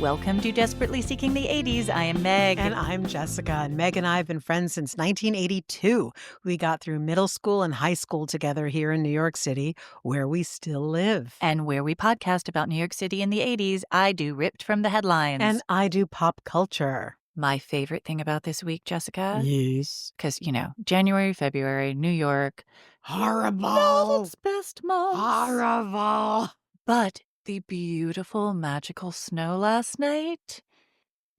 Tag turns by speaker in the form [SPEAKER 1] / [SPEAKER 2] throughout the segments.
[SPEAKER 1] Welcome to Desperately Seeking the 80s. I am Meg.
[SPEAKER 2] And I'm Jessica. And Meg and I have been friends since 1982. We got through middle school and high school together here in New York City, where we still live.
[SPEAKER 1] And where we podcast about New York City in the 80s, I do Ripped from the Headlines.
[SPEAKER 2] And I do pop culture.
[SPEAKER 1] My favorite thing about this week, Jessica?
[SPEAKER 2] Yes.
[SPEAKER 1] Because, January, February, New York.
[SPEAKER 2] Horrible.
[SPEAKER 1] Not its best months.
[SPEAKER 2] Horrible.
[SPEAKER 1] But the beautiful, magical snow last night,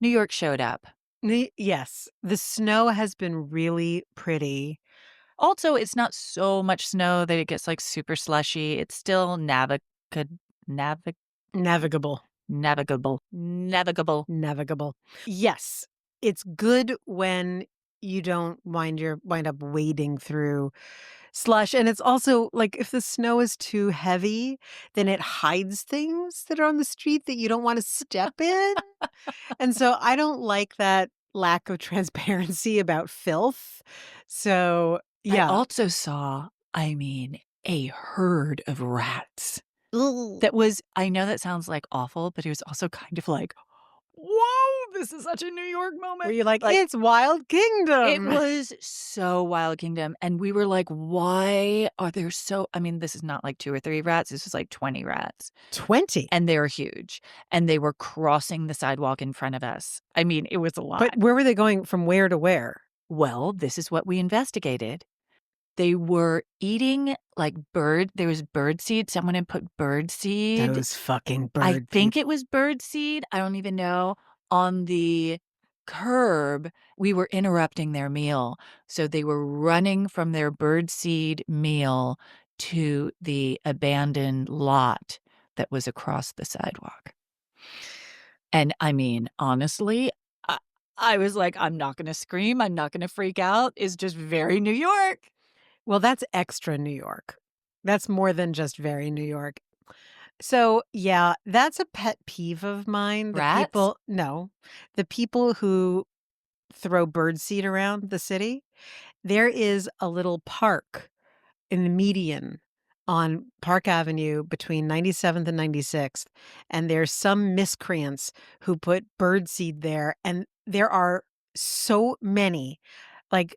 [SPEAKER 1] New York showed up.
[SPEAKER 2] Yes, the snow has been really pretty.
[SPEAKER 1] Also, it's not so much snow that it gets super slushy. It's still
[SPEAKER 2] Navigable.
[SPEAKER 1] Navigable.
[SPEAKER 2] Yes, it's good when you don't wind up wading through slush. And it's also if the snow is too heavy, then it hides things that are on the street that you don't want to step in. And so I don't like that lack of transparency about filth. So, yeah.
[SPEAKER 1] I also saw, a herd of rats. That was, I know that sounds awful, but it was also kind of whoa, this is such a New York moment.
[SPEAKER 2] Were you it's Wild Kingdom?
[SPEAKER 1] It was so Wild Kingdom. And we were why are there this is not 2 or 3 rats. This is 20 rats.
[SPEAKER 2] 20?
[SPEAKER 1] And they were huge. And they were crossing the sidewalk in front of us. It was a lot.
[SPEAKER 2] But where were they going from where to where?
[SPEAKER 1] Well, this is what we investigated. They were eating there was bird seed. Someone had put bird seed.
[SPEAKER 2] Those fucking
[SPEAKER 1] I think it was bird seed. I don't even know. On the curb, we were interrupting their meal. So they were running from their bird seed meal to the abandoned lot that was across the sidewalk. And honestly, I was I'm not going to scream. I'm not going to freak out. It's just very New York.
[SPEAKER 2] Well, that's extra New York. That's more than just very New York. So, yeah, that's a pet peeve of mine.
[SPEAKER 1] Rats?
[SPEAKER 2] The people who throw birdseed around the city. There is a little park in the median on Park Avenue between 97th and 96th, and there's some miscreants who put birdseed there, and there are so many, like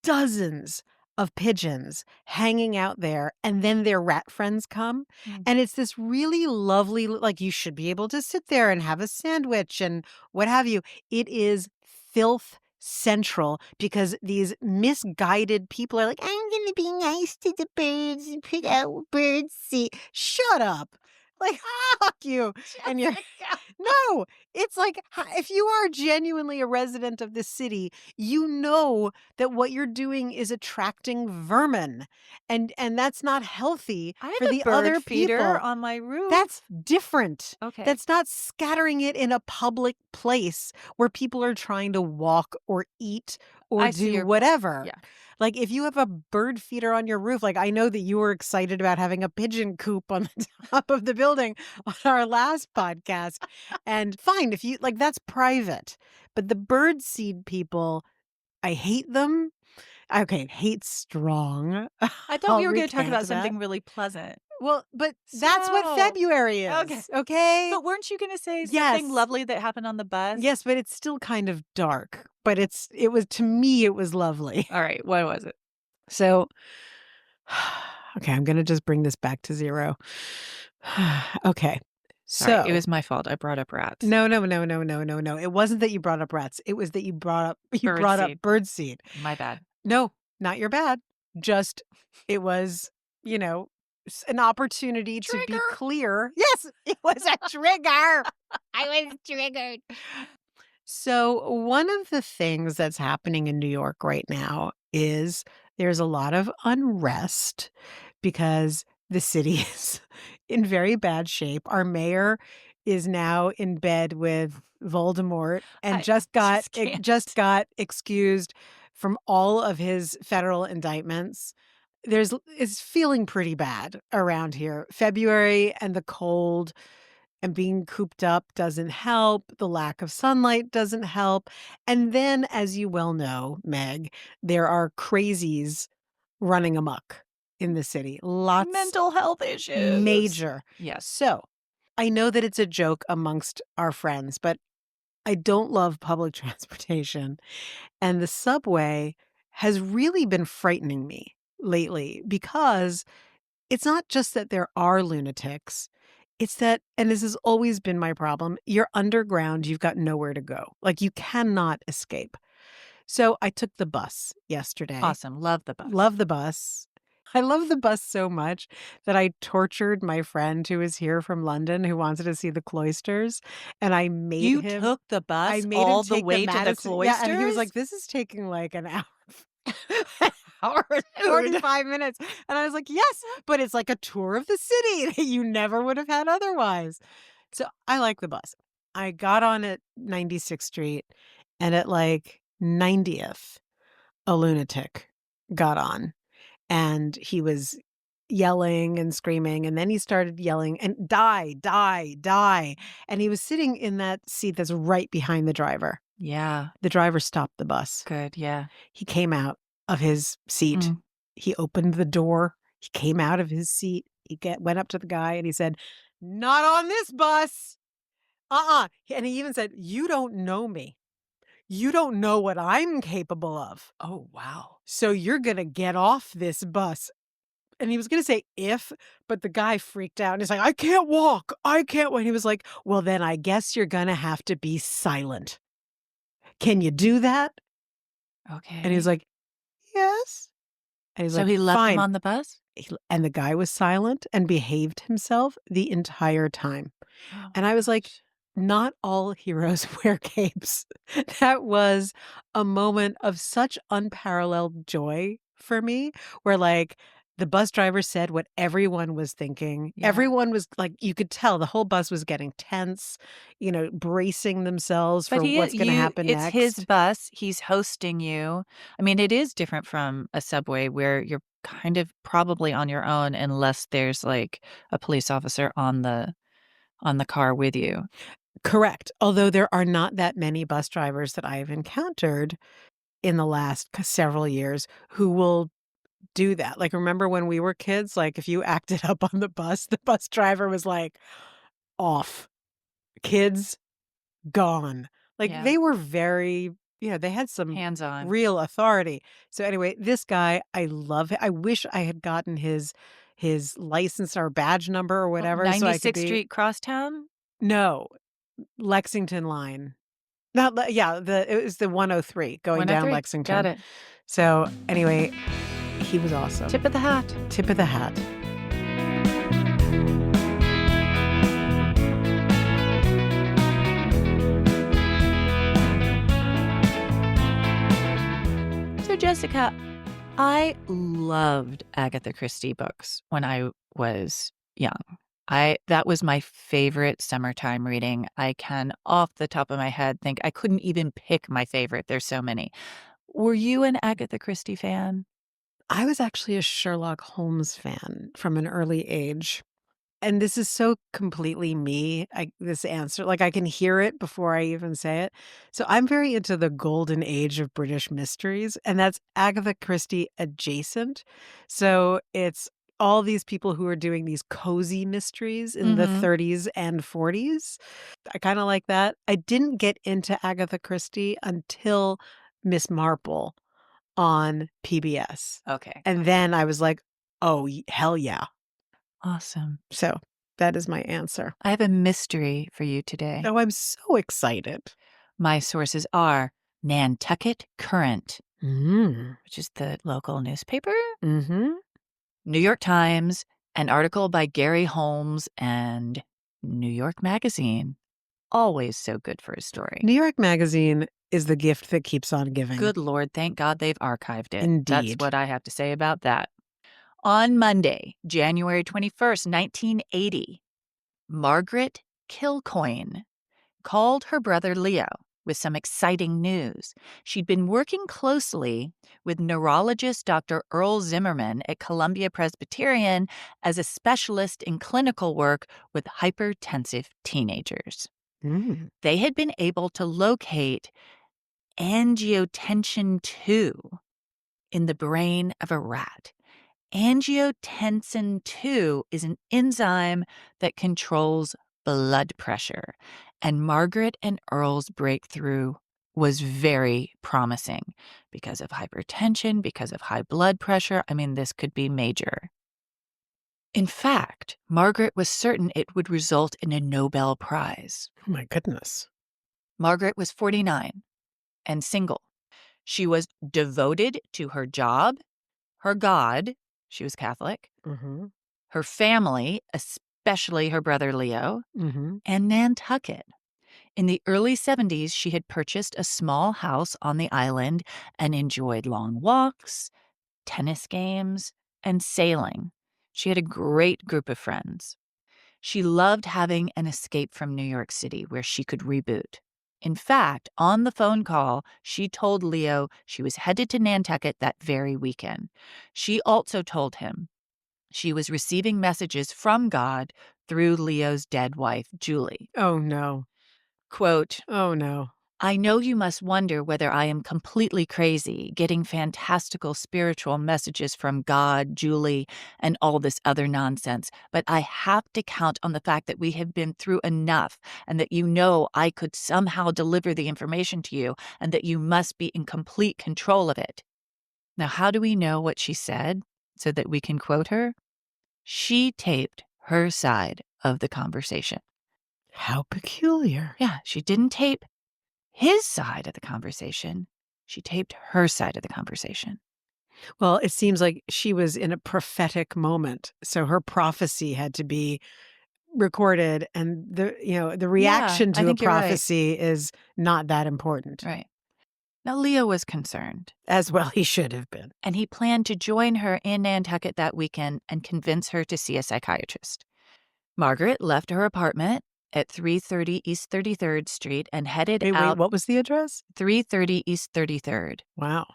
[SPEAKER 2] dozens of pigeons hanging out there, and then their rat friends come. And it's this really lovely, you should be able to sit there and have a sandwich and what have you. It is filth central because these misguided people are I'm going to be nice to the birds and put out bird seed. Shut up. Fuck you. And you're no, it's if you are genuinely a resident of this city, you know that what you're doing is attracting vermin, and that's not healthy for the other
[SPEAKER 1] feeder
[SPEAKER 2] people
[SPEAKER 1] on my roof.
[SPEAKER 2] That's different.
[SPEAKER 1] Okay.
[SPEAKER 2] That's not scattering it in a public place where people are trying to walk or eat or do whatever.
[SPEAKER 1] Yeah.
[SPEAKER 2] If you have a bird feeder on your roof, I know that you were excited about having a pigeon coop on the top of the building on our last podcast. And fine, if you that's private. But the bird seed people, I hate them. Okay, hate's strong.
[SPEAKER 1] I thought we were going to talk about something really pleasant.
[SPEAKER 2] Well, but that's what February is. Okay.
[SPEAKER 1] But weren't you going to say something lovely that happened on the bus?
[SPEAKER 2] Yes, but it's still kind of dark. But to me, it was lovely.
[SPEAKER 1] All right. What was it?
[SPEAKER 2] So, okay, I'm going to just bring this back to zero. Okay. So
[SPEAKER 1] it was my fault. I brought up rats.
[SPEAKER 2] No. It wasn't that you brought up rats. It was that you brought up birdseed.
[SPEAKER 1] My bad.
[SPEAKER 2] No, not your bad. Just it was, an opportunity to be clear. Yes, it was a trigger. I was triggered. So one of the things that's happening in New York right now is there's a lot of unrest because the city is in very bad shape. Our mayor is now in bed with Voldemort and just got excused from all of his federal indictments. It's feeling pretty bad around here. February and the cold and being cooped up doesn't help. The lack of sunlight doesn't help. And then, as you well know, Meg, there are crazies running amok in the city. Lots
[SPEAKER 1] mental health issues.
[SPEAKER 2] Major.
[SPEAKER 1] Yes.
[SPEAKER 2] So I know that it's a joke amongst our friends, but I don't love public transportation, and the subway has really been frightening me lately because it's not just that there are lunatics, it's that and this has always been my problem, you're underground, you've got nowhere to go. Like, you cannot escape. So, I took the bus yesterday.
[SPEAKER 1] Awesome. Love the bus.
[SPEAKER 2] Love the bus. I love the bus so much that I tortured my friend who was here from London who wanted to see the cloisters, and
[SPEAKER 1] You took the
[SPEAKER 2] I
[SPEAKER 1] bus
[SPEAKER 2] made him
[SPEAKER 1] all the
[SPEAKER 2] take the
[SPEAKER 1] way to the
[SPEAKER 2] Madison yeah, and he was
[SPEAKER 1] cloisters?
[SPEAKER 2] like, "This is taking, like, an hour an hour and
[SPEAKER 1] Dude.
[SPEAKER 2] 45 minutes." And I was like, "Yes, but it's like a tour of the city that you never would have had otherwise." So, I like the bus. I got on at 96th Street, and at, like, 90th, a lunatic got on, and he was yelling and screaming, and then he started yelling and "Die, die, die," and he was sitting in that seat that's right behind the driver.
[SPEAKER 1] Yeah.
[SPEAKER 2] The driver stopped the bus.
[SPEAKER 1] Good. Yeah.
[SPEAKER 2] He came out of his seat.
[SPEAKER 1] Mm.
[SPEAKER 2] He opened the door. He came out of his seat. Went up to the guy and he said, "Not on this bus. Uh-uh." And he even said, "You don't know me. You don't know what I'm capable of.
[SPEAKER 1] Oh, wow.
[SPEAKER 2] So you're gonna get off this bus." And he was gonna say "if," but the guy freaked out and he's like, "I can't walk. I can't walk." And he was like, "Well, then I guess you're gonna have to be silent. Can you do that?" And he was
[SPEAKER 1] Okay.
[SPEAKER 2] like, "Yes." And he's
[SPEAKER 1] So
[SPEAKER 2] like,
[SPEAKER 1] he left him
[SPEAKER 2] "Fine."
[SPEAKER 1] on the bus?
[SPEAKER 2] And the guy was silent and behaved himself the entire time.
[SPEAKER 1] Oh
[SPEAKER 2] And
[SPEAKER 1] my
[SPEAKER 2] I was like,
[SPEAKER 1] gosh.
[SPEAKER 2] not all heroes wear capes. That was a moment of such unparalleled joy for me, where like the bus driver said what everyone was thinking.
[SPEAKER 1] Yeah.
[SPEAKER 2] Everyone was like, you could tell the whole bus was getting tense, bracing themselves
[SPEAKER 1] But
[SPEAKER 2] for
[SPEAKER 1] he
[SPEAKER 2] what's going to happen
[SPEAKER 1] it's his
[SPEAKER 2] next.
[SPEAKER 1] bus, he's hosting you. I mean, it is different from a subway where you're kind of probably on your own unless there's, like, a police officer on the car with you.
[SPEAKER 2] Correct. Although there are not that many bus drivers that I have encountered in the last several years who will do that. Like, remember when we were kids, like, if you acted up on the bus driver was like, off. Kids, gone. Like,
[SPEAKER 1] Yeah.
[SPEAKER 2] they were very they had some
[SPEAKER 1] Hands-on.
[SPEAKER 2] real authority. So, anyway, this guy, I love I wish I had gotten his license or badge number or
[SPEAKER 1] Oh,
[SPEAKER 2] whatever so I could
[SPEAKER 1] 96th
[SPEAKER 2] be
[SPEAKER 1] Street Crosstown?
[SPEAKER 2] No, Lexington line. Not Le yeah, it was the 103 going down
[SPEAKER 1] 103. Got
[SPEAKER 2] Lexington.
[SPEAKER 1] it.
[SPEAKER 2] So, anyway, he was awesome.
[SPEAKER 1] Tip of the hat.
[SPEAKER 2] Tip of the hat.
[SPEAKER 1] So, Jessica, I loved Agatha Christie books when I was young. I That was my favorite summertime reading. I can, off the top of my head, think I couldn't even pick my favorite. There's so many. Were you an Agatha Christie fan?
[SPEAKER 2] I was actually a Sherlock Holmes fan from an early age. And this is so completely me, this answer, like, I can hear it before I even say it. So, I'm very into the golden age of British mysteries, and that's Agatha Christie adjacent. So, it's all these people who are doing these cozy mysteries in the
[SPEAKER 1] Mhm.
[SPEAKER 2] 30s and 40s. I kinda like that. I didn't get into Agatha Christie until Miss Marple on PBS.
[SPEAKER 1] Okay.
[SPEAKER 2] And
[SPEAKER 1] Okay.
[SPEAKER 2] then I was like, "Oh, hell yeah."
[SPEAKER 1] Awesome.
[SPEAKER 2] So, that is my answer.
[SPEAKER 1] I have a mystery for you today.
[SPEAKER 2] Oh, I'm so excited.
[SPEAKER 1] My sources are Nantucket Current,
[SPEAKER 2] Mm.
[SPEAKER 1] which is the local newspaper,
[SPEAKER 2] Mhm.
[SPEAKER 1] New York Times, an article by Gary Holmes, and New York Magazine. Always so good for a story.
[SPEAKER 2] New York Magazine is the gift that keeps on giving.
[SPEAKER 1] Good Lord, thank God they've archived it. That's
[SPEAKER 2] Indeed.
[SPEAKER 1] what I have to say about that. On Monday, January 21st, 1980, Margaret Kilcoyne called her brother Leo with some exciting news. She'd been working closely with neurologist Dr. Earl Zimmerman at Columbia Presbyterian as a specialist in clinical work with hypertensive teenagers.
[SPEAKER 2] Mm.
[SPEAKER 1] They had been able to locate angiotensin II in the brain of a rat. Angiotensin II is an enzyme that controls blood pressure. And Margaret and Earl's breakthrough was very promising because of hypertension, because of high blood pressure. I mean, this could be major. In fact, Margaret was certain it would result in a Nobel Prize.
[SPEAKER 2] Oh my goodness.
[SPEAKER 1] Margaret was 49 and single. She was devoted to her job, her God, she was Catholic,
[SPEAKER 2] Mhm.
[SPEAKER 1] her family, especially her brother Leo,
[SPEAKER 2] Mhm.
[SPEAKER 1] and Nantucket. In the early 70s, she had purchased a small house on the island and enjoyed long walks, tennis games, and sailing. She had a great group of friends. She loved having an escape from New York City where she could reboot. In fact, on the phone call, she told Leo she was headed to Nantucket that very weekend. She also told him she was receiving messages from God through Leo's dead wife, Julie.
[SPEAKER 2] Oh, no.
[SPEAKER 1] Quote,
[SPEAKER 2] Oh, no.
[SPEAKER 1] I know you must wonder whether I am completely crazy, getting fantastical spiritual messages from God, Julie, and all this other nonsense, but I have to count on the fact that we have been through enough and that you know I could somehow deliver the information to you and that you must be in complete control of it. Now, how do we know what she said so that we can quote her? She taped her side of the conversation.
[SPEAKER 2] How peculiar.
[SPEAKER 1] Yeah, she didn't tape his side of the conversation. She taped her side of the conversation.
[SPEAKER 2] Well, it seems like she was in a prophetic moment, so her prophecy had to be recorded, and the
[SPEAKER 1] Yeah,
[SPEAKER 2] reaction
[SPEAKER 1] I
[SPEAKER 2] to a
[SPEAKER 1] think you're right.
[SPEAKER 2] prophecy is not that important.
[SPEAKER 1] Right. Now, Leo was concerned,
[SPEAKER 2] As well he should have been.
[SPEAKER 1] and he planned to join her in Nantucket that weekend and convince her to see a psychiatrist. Margaret left her apartment at 330 East 33rd Street and headed
[SPEAKER 2] Wait,
[SPEAKER 1] out
[SPEAKER 2] what was the address?
[SPEAKER 1] 330 East 33rd
[SPEAKER 2] Wow.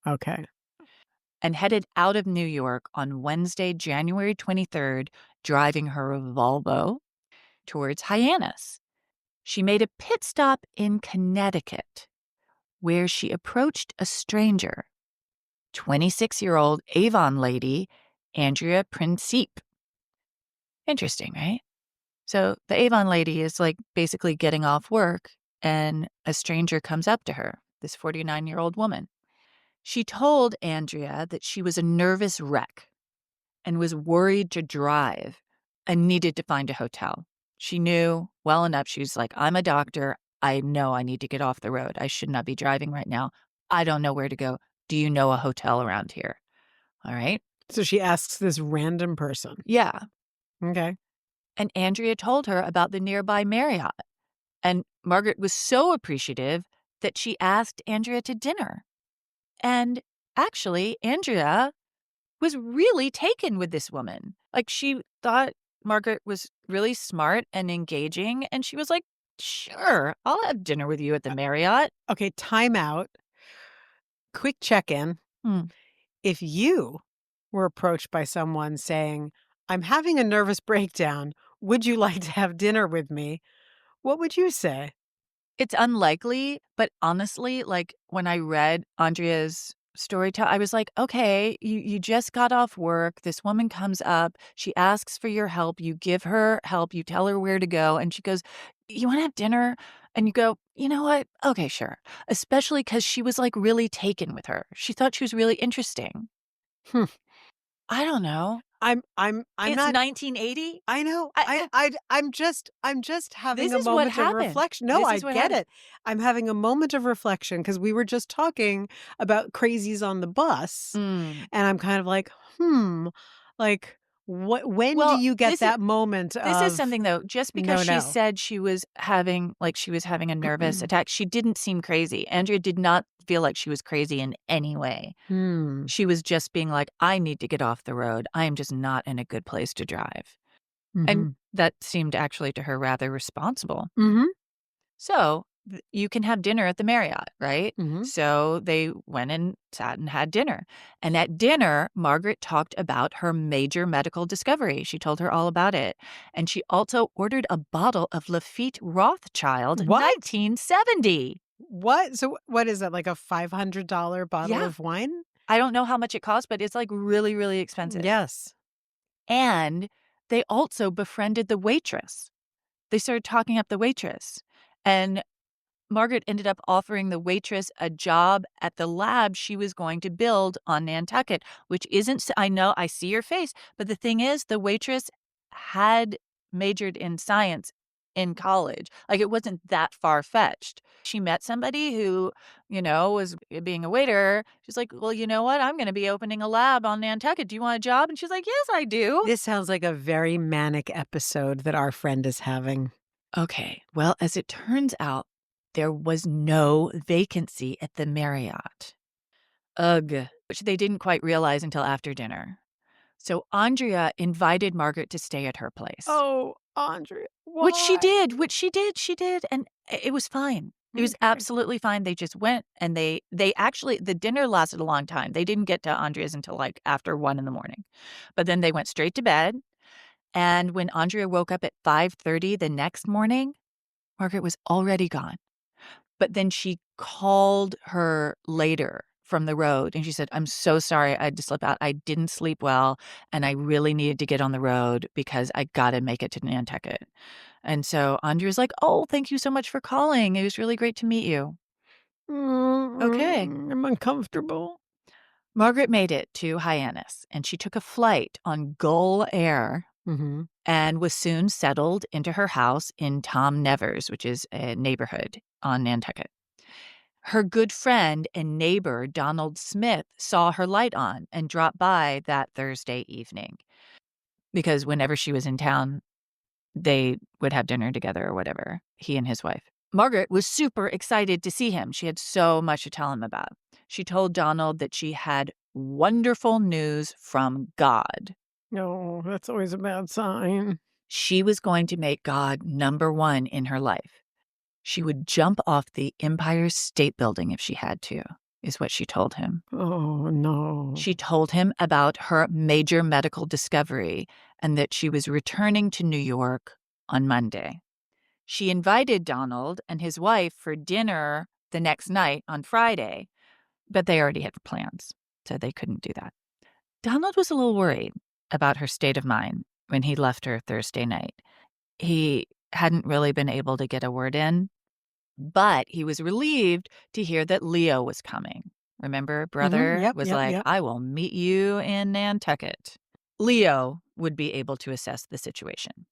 [SPEAKER 2] Okay.
[SPEAKER 1] and headed out of New York on Wednesday, January 23rd, driving her Volvo towards Hyannis. She made a pit stop in Connecticut, where she approached a stranger, 26-year-old Avon lady, Andrea Principe. Interesting, right? So the Avon lady is like basically getting off work, and a stranger comes up to her, this 49-year-old woman. She told Andrea that she was a nervous wreck and was worried to drive and needed to find a hotel. She knew well enough. She was like, I'm a doctor. I know I need to get off the road. I should not be driving right now. I don't know where to go. Do you know a hotel around here? All right.
[SPEAKER 2] So she asks this random person.
[SPEAKER 1] Yeah.
[SPEAKER 2] Okay.
[SPEAKER 1] And Andrea told her about the nearby Marriott. And Margaret was so appreciative that she asked Andrea to dinner. And actually, Andrea was really taken with this woman. Like, she thought Margaret was really smart and engaging, and she was like, "Sure, I'll have dinner with you at the Marriott."
[SPEAKER 2] Okay, time out. Quick check-in.
[SPEAKER 1] Hmm.
[SPEAKER 2] If you were approached by someone saying, "I'm having a nervous breakdown. Would you like to have dinner with me?" What would you say?
[SPEAKER 1] It's unlikely, but honestly, like, when I read Andrea's I was like, "Okay, you just got off work, this woman comes up, she asks for your help, you give her help, you tell her where to go, and she goes, 'You wanna have dinner?' And you go, 'You know what? Okay, sure.'" Especially because she was, like, really taken with her. She thought she was really interesting.
[SPEAKER 2] Hmm.
[SPEAKER 1] I don't know.
[SPEAKER 2] I'm
[SPEAKER 1] It's
[SPEAKER 2] not
[SPEAKER 1] 1980.
[SPEAKER 2] I know.
[SPEAKER 1] I
[SPEAKER 2] I'm just having
[SPEAKER 1] This
[SPEAKER 2] a
[SPEAKER 1] is what
[SPEAKER 2] moment of
[SPEAKER 1] happened.
[SPEAKER 2] reflection. No,
[SPEAKER 1] This
[SPEAKER 2] I
[SPEAKER 1] is what
[SPEAKER 2] get
[SPEAKER 1] happened.
[SPEAKER 2] it. I'm having a moment of reflection because we were just talking about crazies on the bus,
[SPEAKER 1] Mm.
[SPEAKER 2] and I'm kind of like, "Hmm, like, when do
[SPEAKER 1] Well,
[SPEAKER 2] you get that moment
[SPEAKER 1] this is
[SPEAKER 2] of,
[SPEAKER 1] something though, just because
[SPEAKER 2] no,
[SPEAKER 1] she
[SPEAKER 2] no?"
[SPEAKER 1] said she was having a nervous attack, she didn't seem crazy. Andrea did not feel like she was crazy in any way.
[SPEAKER 2] Hmm.
[SPEAKER 1] She was just being like, "I need to get off the road. I am just not in a good place to drive." And
[SPEAKER 2] Mhm.
[SPEAKER 1] that seemed actually to her rather responsible.
[SPEAKER 2] Mhm.
[SPEAKER 1] So, you can have dinner at the Marriott, right?
[SPEAKER 2] Mhm.
[SPEAKER 1] So they went and sat and had dinner. And at dinner, Margaret talked about her major medical discovery. She told her all about it. And she also ordered a bottle of Lafitte Rothschild
[SPEAKER 2] What?
[SPEAKER 1] 1970.
[SPEAKER 2] What? So what is that, like a $500 bottle
[SPEAKER 1] Yeah.
[SPEAKER 2] of wine?
[SPEAKER 1] I don't know how much it costs, but it's like really, really expensive.
[SPEAKER 2] Yes.
[SPEAKER 1] And they also befriended the waitress. They started talking up the waitress, and Margaret ended up offering the waitress a job at the lab she was going to build on Nantucket, which isn't s I know, I see your face, but the thing is the waitress had majored in science in college. Like, it wasn't that far-fetched. She met somebody who, was being a waiter. She's like, "Well, you know what? I'm gonna be opening a lab on Nantucket. Do you want a job?" And she's like, "Yes, I do."
[SPEAKER 2] This sounds like a very manic episode that our friend is having.
[SPEAKER 1] Okay. Well, as it turns out, there was no vacancy at the Marriott. Ugh, which they didn't quite realize until after dinner. So Andrea invited Margaret to stay at her place,
[SPEAKER 2] Oh, Andrea,
[SPEAKER 1] which she did, and it was fine. It was
[SPEAKER 2] Okay.
[SPEAKER 1] absolutely fine. They just went and they actually the dinner lasted a long time. They didn't get to Andrea's until, like, after 1 in the morning. But then they went straight to bed, and when Andrea woke up at 5:30 the next morning, Margaret was already gone. But then she called her later from the road, and she said, "I'm so sorry, I had to slip out. I didn't sleep well, and I really needed to get on the road because I gotta make it to Nantucket." And so Andrea's like, "Oh, thank you so much for calling. It was really great to meet you." Okay.
[SPEAKER 2] I'm uncomfortable.
[SPEAKER 1] Margaret made it to Hyannis, and she took a flight on Gull Air
[SPEAKER 2] Mhm.
[SPEAKER 1] and was soon settled into her house in Tom Nevers, which is a neighborhood on Nantucket. Her good friend and neighbor, Donald Smith, saw her light on and dropped by that Thursday evening because whenever she was in town, they would have dinner together or whatever, he and his wife. Margaret was super excited to see him. She had so much to tell him about. She told Donald that she had wonderful news from God.
[SPEAKER 2] No, that's always a bad sign.
[SPEAKER 1] She was going to make God number one in her life. She would jump off the Empire State Building if she had to, is what she told him.
[SPEAKER 2] Oh, no.
[SPEAKER 1] She told him about her major medical discovery and that she was returning to New York on Monday. She invited Donald and his wife for dinner the next night on Friday, but they already had plans, so they couldn't do that. Donald was a little worried about her state of mind when he left her Thursday night. He hadn't really been able to get a word in, but he was relieved to hear that Leo was coming. Remember,
[SPEAKER 2] Mhm,
[SPEAKER 1] brother
[SPEAKER 2] yep,
[SPEAKER 1] was
[SPEAKER 2] yep,
[SPEAKER 1] like,
[SPEAKER 2] yep.
[SPEAKER 1] "I will meet you in Nantucket." Leo would be able to assess the situation.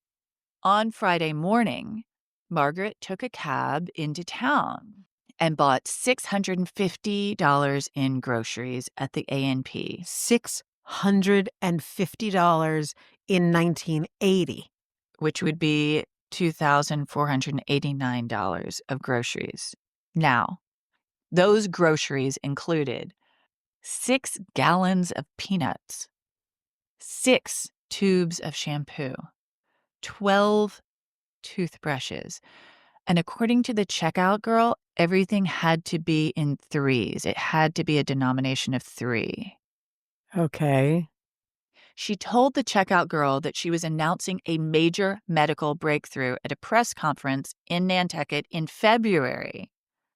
[SPEAKER 1] On Friday morning, Margaret took a cab into town and bought $650 in groceries at the A&P,
[SPEAKER 2] $650 in 1980.
[SPEAKER 1] which would be $2,489 of groceries. Now, those groceries included 6 gallons of peanuts, 6 tubes of shampoo, 12 toothbrushes, and according to the checkout girl, everything had to be in threes. It had to be a denomination of 3.
[SPEAKER 2] Okay.
[SPEAKER 1] She told the checkout girl that she was announcing a major medical breakthrough at a press conference in Nantucket in February.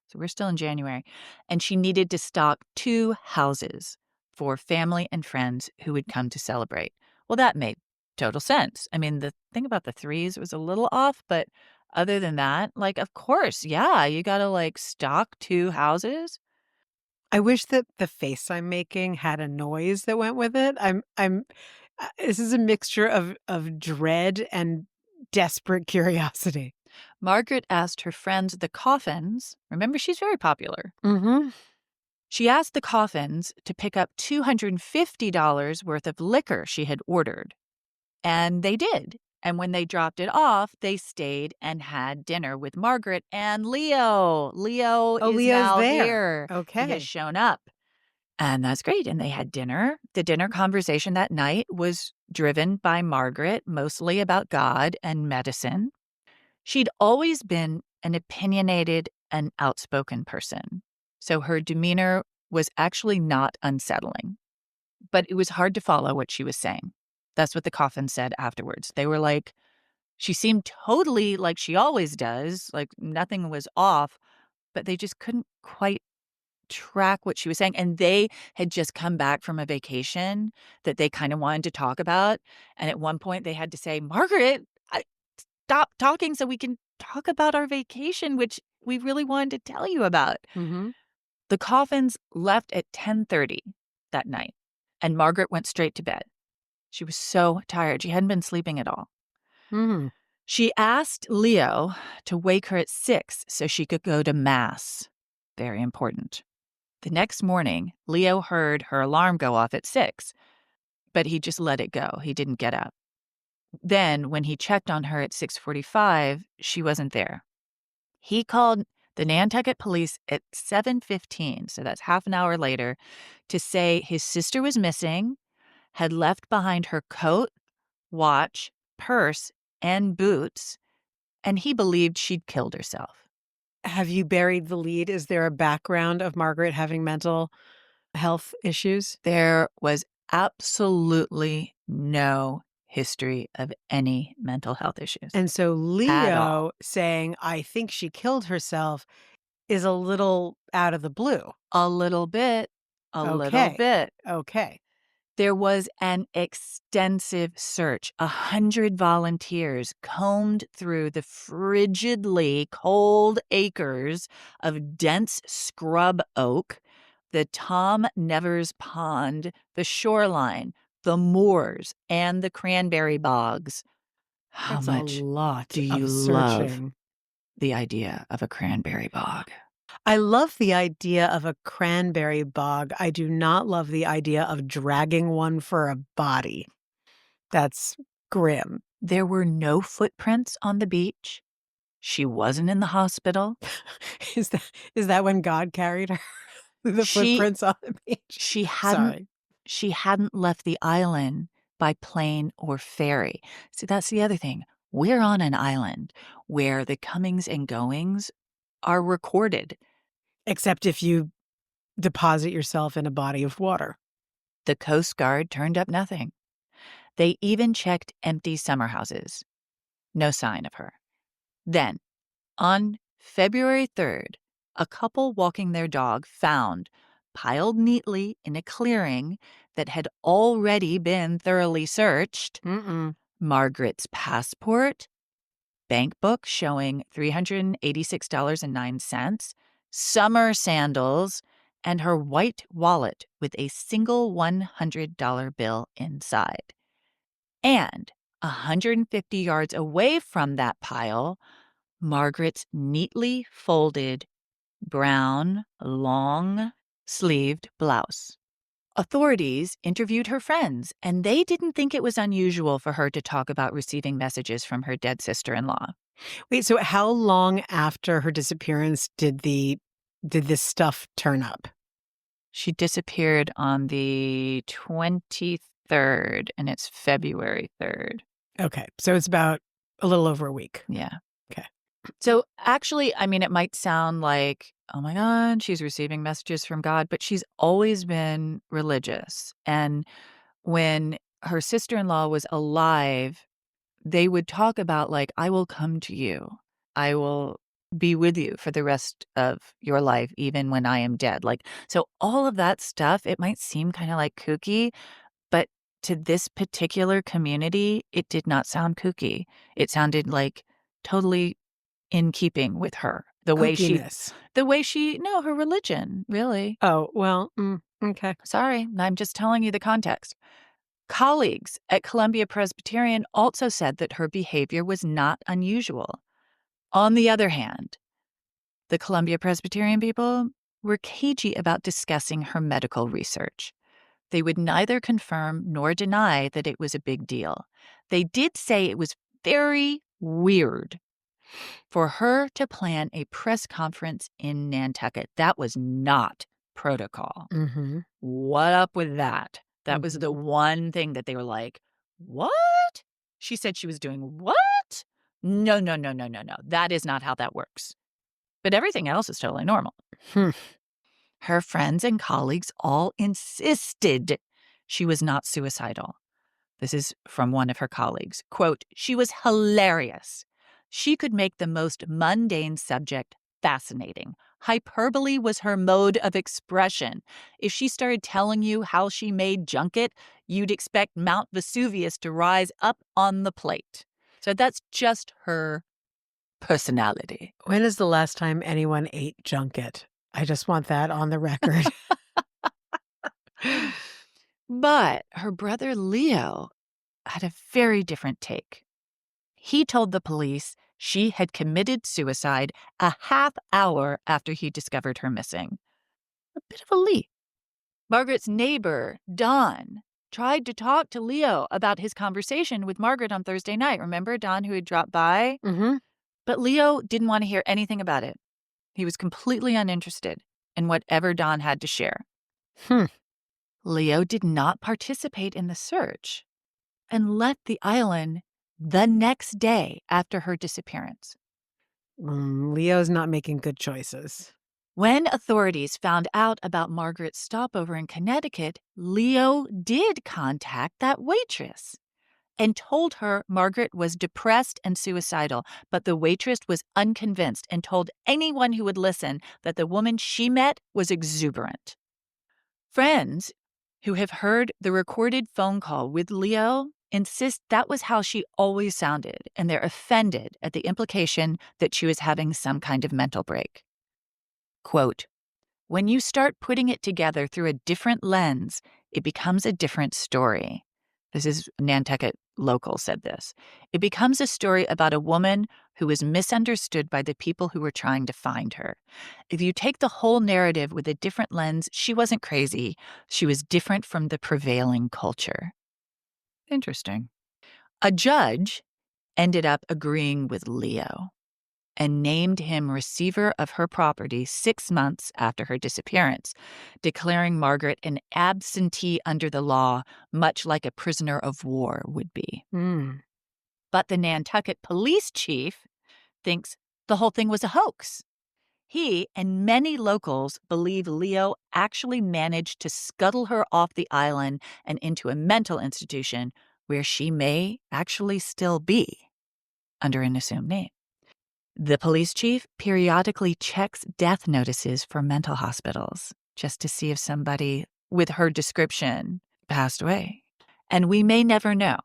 [SPEAKER 1] So we're still in January. And she needed to stock 2 houses for family and friends who would come to celebrate. Well, that made total sense. I mean, the thing about the threes was a little off, but other than that, like, of course, yeah, you gotta, like, stock 2 houses.
[SPEAKER 2] I wish that the face I'm making had a noise that went with it. This is a mixture of dread and desperate curiosity.
[SPEAKER 1] Margaret asked her friends, the Coffins, remember she's very popular.
[SPEAKER 2] Mhm.
[SPEAKER 1] She asked the Coffins to pick up $250 worth of liquor she had ordered, and they did. And when they dropped it off, they stayed and had dinner with Margaret and Leo. Leo
[SPEAKER 2] Oh,
[SPEAKER 1] is
[SPEAKER 2] Leo's
[SPEAKER 1] now
[SPEAKER 2] there.
[SPEAKER 1] here. He has
[SPEAKER 2] Okay.
[SPEAKER 1] shown up. And that's great. And they had dinner. The dinner conversation that night was driven by Margaret, mostly about God and medicine. She'd always been an opinionated and outspoken person, so her demeanor was actually not unsettling, but it was hard to follow what she was saying. That's what the Coffin said afterwards. They were like, she seemed totally like she always does, like nothing was off, but they just couldn't quite track what she was saying, and they had just come back from a vacation that they kinda wanted to talk about, and at one point they had to say, "Margaret, stop talking so we can talk about our vacation, which we really wanted to tell you about.
[SPEAKER 2] Mhm.
[SPEAKER 1] The Coffins left at 10:30 that night, and Margaret went straight to bed. She was so tired. She hadn't been sleeping at all.
[SPEAKER 2] Mhm.
[SPEAKER 1] She asked Leo to wake her at 6 so she could go to Mass. Very important. The next morning, Leo heard her alarm go off at 6, but he just let it go. He didn't get up. Then, when he checked on her at 6:45, she wasn't there. He called the Nantucket police at 7:15, so that's half an hour later, to say his sister was missing, had left behind her coat, watch, purse, and boots, and he believed she'd killed herself.
[SPEAKER 2] Have you buried the lead? Is there a background of Margaret having mental health issues?
[SPEAKER 1] There was absolutely no history of any mental health issues
[SPEAKER 2] And so
[SPEAKER 1] at all.
[SPEAKER 2] Leo saying, "I think she killed herself," is a little out of the blue.
[SPEAKER 1] A little bit, a little
[SPEAKER 2] Okay.
[SPEAKER 1] bit.
[SPEAKER 2] Okay.
[SPEAKER 1] There was an extensive search. 100 volunteers combed through the frigidly cold acres of dense scrub oak, the Tom Nevers Pond, the shoreline, the moors, and the cranberry bogs. How
[SPEAKER 2] That's a
[SPEAKER 1] much
[SPEAKER 2] lot
[SPEAKER 1] do you
[SPEAKER 2] of
[SPEAKER 1] love
[SPEAKER 2] searching.
[SPEAKER 1] the idea of a cranberry bog?
[SPEAKER 2] I love the idea of a cranberry bog. I do not love the idea of dragging one for a body. That's grim.
[SPEAKER 1] There were no footprints on the beach. She wasn't in the hospital.
[SPEAKER 2] Is that when God carried her? The
[SPEAKER 1] She
[SPEAKER 2] footprints on the beach?
[SPEAKER 1] she hadn't
[SPEAKER 2] Sorry.
[SPEAKER 1] she hadn't left the island by plane or ferry. See, that's the other thing. We're on an island where the comings and goings are recorded.
[SPEAKER 2] Except if you deposit yourself in a body of water.
[SPEAKER 1] The Coast Guard turned up nothing. They even checked empty summer houses. No sign of her. Then, on February 3rd, a couple walking their dog found, piled neatly in a clearing that had already been thoroughly searched,
[SPEAKER 2] Mm-mm.
[SPEAKER 1] Margaret's passport, bank book showing $386.09, summer sandals, and her white wallet with a single $100 bill inside. And 150 yards away from that pile, Margaret's neatly folded brown, long sleeved blouse. Authorities interviewed her friends, and they didn't think it was unusual for her to talk about receiving messages from her dead sister in law.
[SPEAKER 2] Wait, so how long after her disappearance did this stuff turn up?
[SPEAKER 1] She disappeared on the 23rd, and it's February 3rd.
[SPEAKER 2] Okay, so it's about a little over a week.
[SPEAKER 1] Yeah.
[SPEAKER 2] Okay.
[SPEAKER 1] So actually, I mean, it might sound like, oh my God, she's receiving messages from God, but she's always been religious. And when her sister in law was alive, they would talk about, like, I will come to you. I will be with you for the rest of your life, even when I am dead. Like, so all of that stuff, it might seem kind of like kooky, but to this particular community, it did not sound kooky. It sounded like totally in keeping with her.
[SPEAKER 2] Kookiness.
[SPEAKER 1] No, her religion, really.
[SPEAKER 2] Oh, well, okay.
[SPEAKER 1] Sorry, I'm just telling you the context. Colleagues at Columbia Presbyterian also said that her behavior was not unusual. On the other hand, the Columbia Presbyterian people were cagey about discussing her medical research. They would neither confirm nor deny that it was a big deal. They did say it was very weird for her to plan a press conference in Nantucket. That was not protocol.
[SPEAKER 2] Mhm.
[SPEAKER 1] What up with that? That was the
[SPEAKER 2] Mhm.
[SPEAKER 1] one thing that they were like, "What?" She said she was doing what? No, no, no, no, no, no. That is not how that works. But everything else is totally normal.
[SPEAKER 2] Hmm.
[SPEAKER 1] Her friends and colleagues all insisted she was not suicidal. This is from one of her colleagues. Quote, she was hilarious. She could make the most mundane subject fascinating. Hyperbole was her mode of expression. If she started telling you how she made junket, you'd expect Mount Vesuvius to rise up on the plate. So that's just her personality.
[SPEAKER 2] When is the last time anyone ate junket? I just want that on the record.
[SPEAKER 1] But her brother Leo had a very different take. He told the police she had committed suicide a half hour after he discovered her missing. A bit of a leap. Margaret's neighbor, Don, tried to talk to Leo about his conversation with Margaret on Thursday night. Remember Don, who had dropped by?
[SPEAKER 2] Mhm.
[SPEAKER 1] But Leo didn't want to hear anything about it. He was completely uninterested in whatever Don had to share.
[SPEAKER 2] Hmm.
[SPEAKER 1] Leo did not participate in the search and left the island the next day after her disappearance.
[SPEAKER 2] Leo's not making good choices.
[SPEAKER 1] When authorities found out about Margaret's stopover in Connecticut, Leo did contact that waitress and told her Margaret was depressed and suicidal, but the waitress was unconvinced and told anyone who would listen that the woman she met was exuberant. Friends who have heard the recorded phone call with Leo insist that was how she always sounded, and they're offended at the implication that she was having some kind of mental break. Quote, when you start putting it together through a different lens, it becomes a different story. This is Nantucket local said this. It becomes a story about a woman who was misunderstood by the people who were trying to find her. If you take the whole narrative with a different lens, she wasn't crazy. She was different from the prevailing culture. Interesting. A judge ended up agreeing with Leo and named him receiver of her property 6 months after her disappearance, declaring Margaret an absentee under the law, much like a prisoner of war would be.
[SPEAKER 2] Mm.
[SPEAKER 1] But the Nantucket police chief thinks the whole thing was a hoax. He and many locals believe Leo actually managed to scuttle her off the island and into a mental institution where she may actually still be under an assumed name. The police chief periodically checks death notices for mental hospitals just to see if somebody with her description passed away. And we may never know.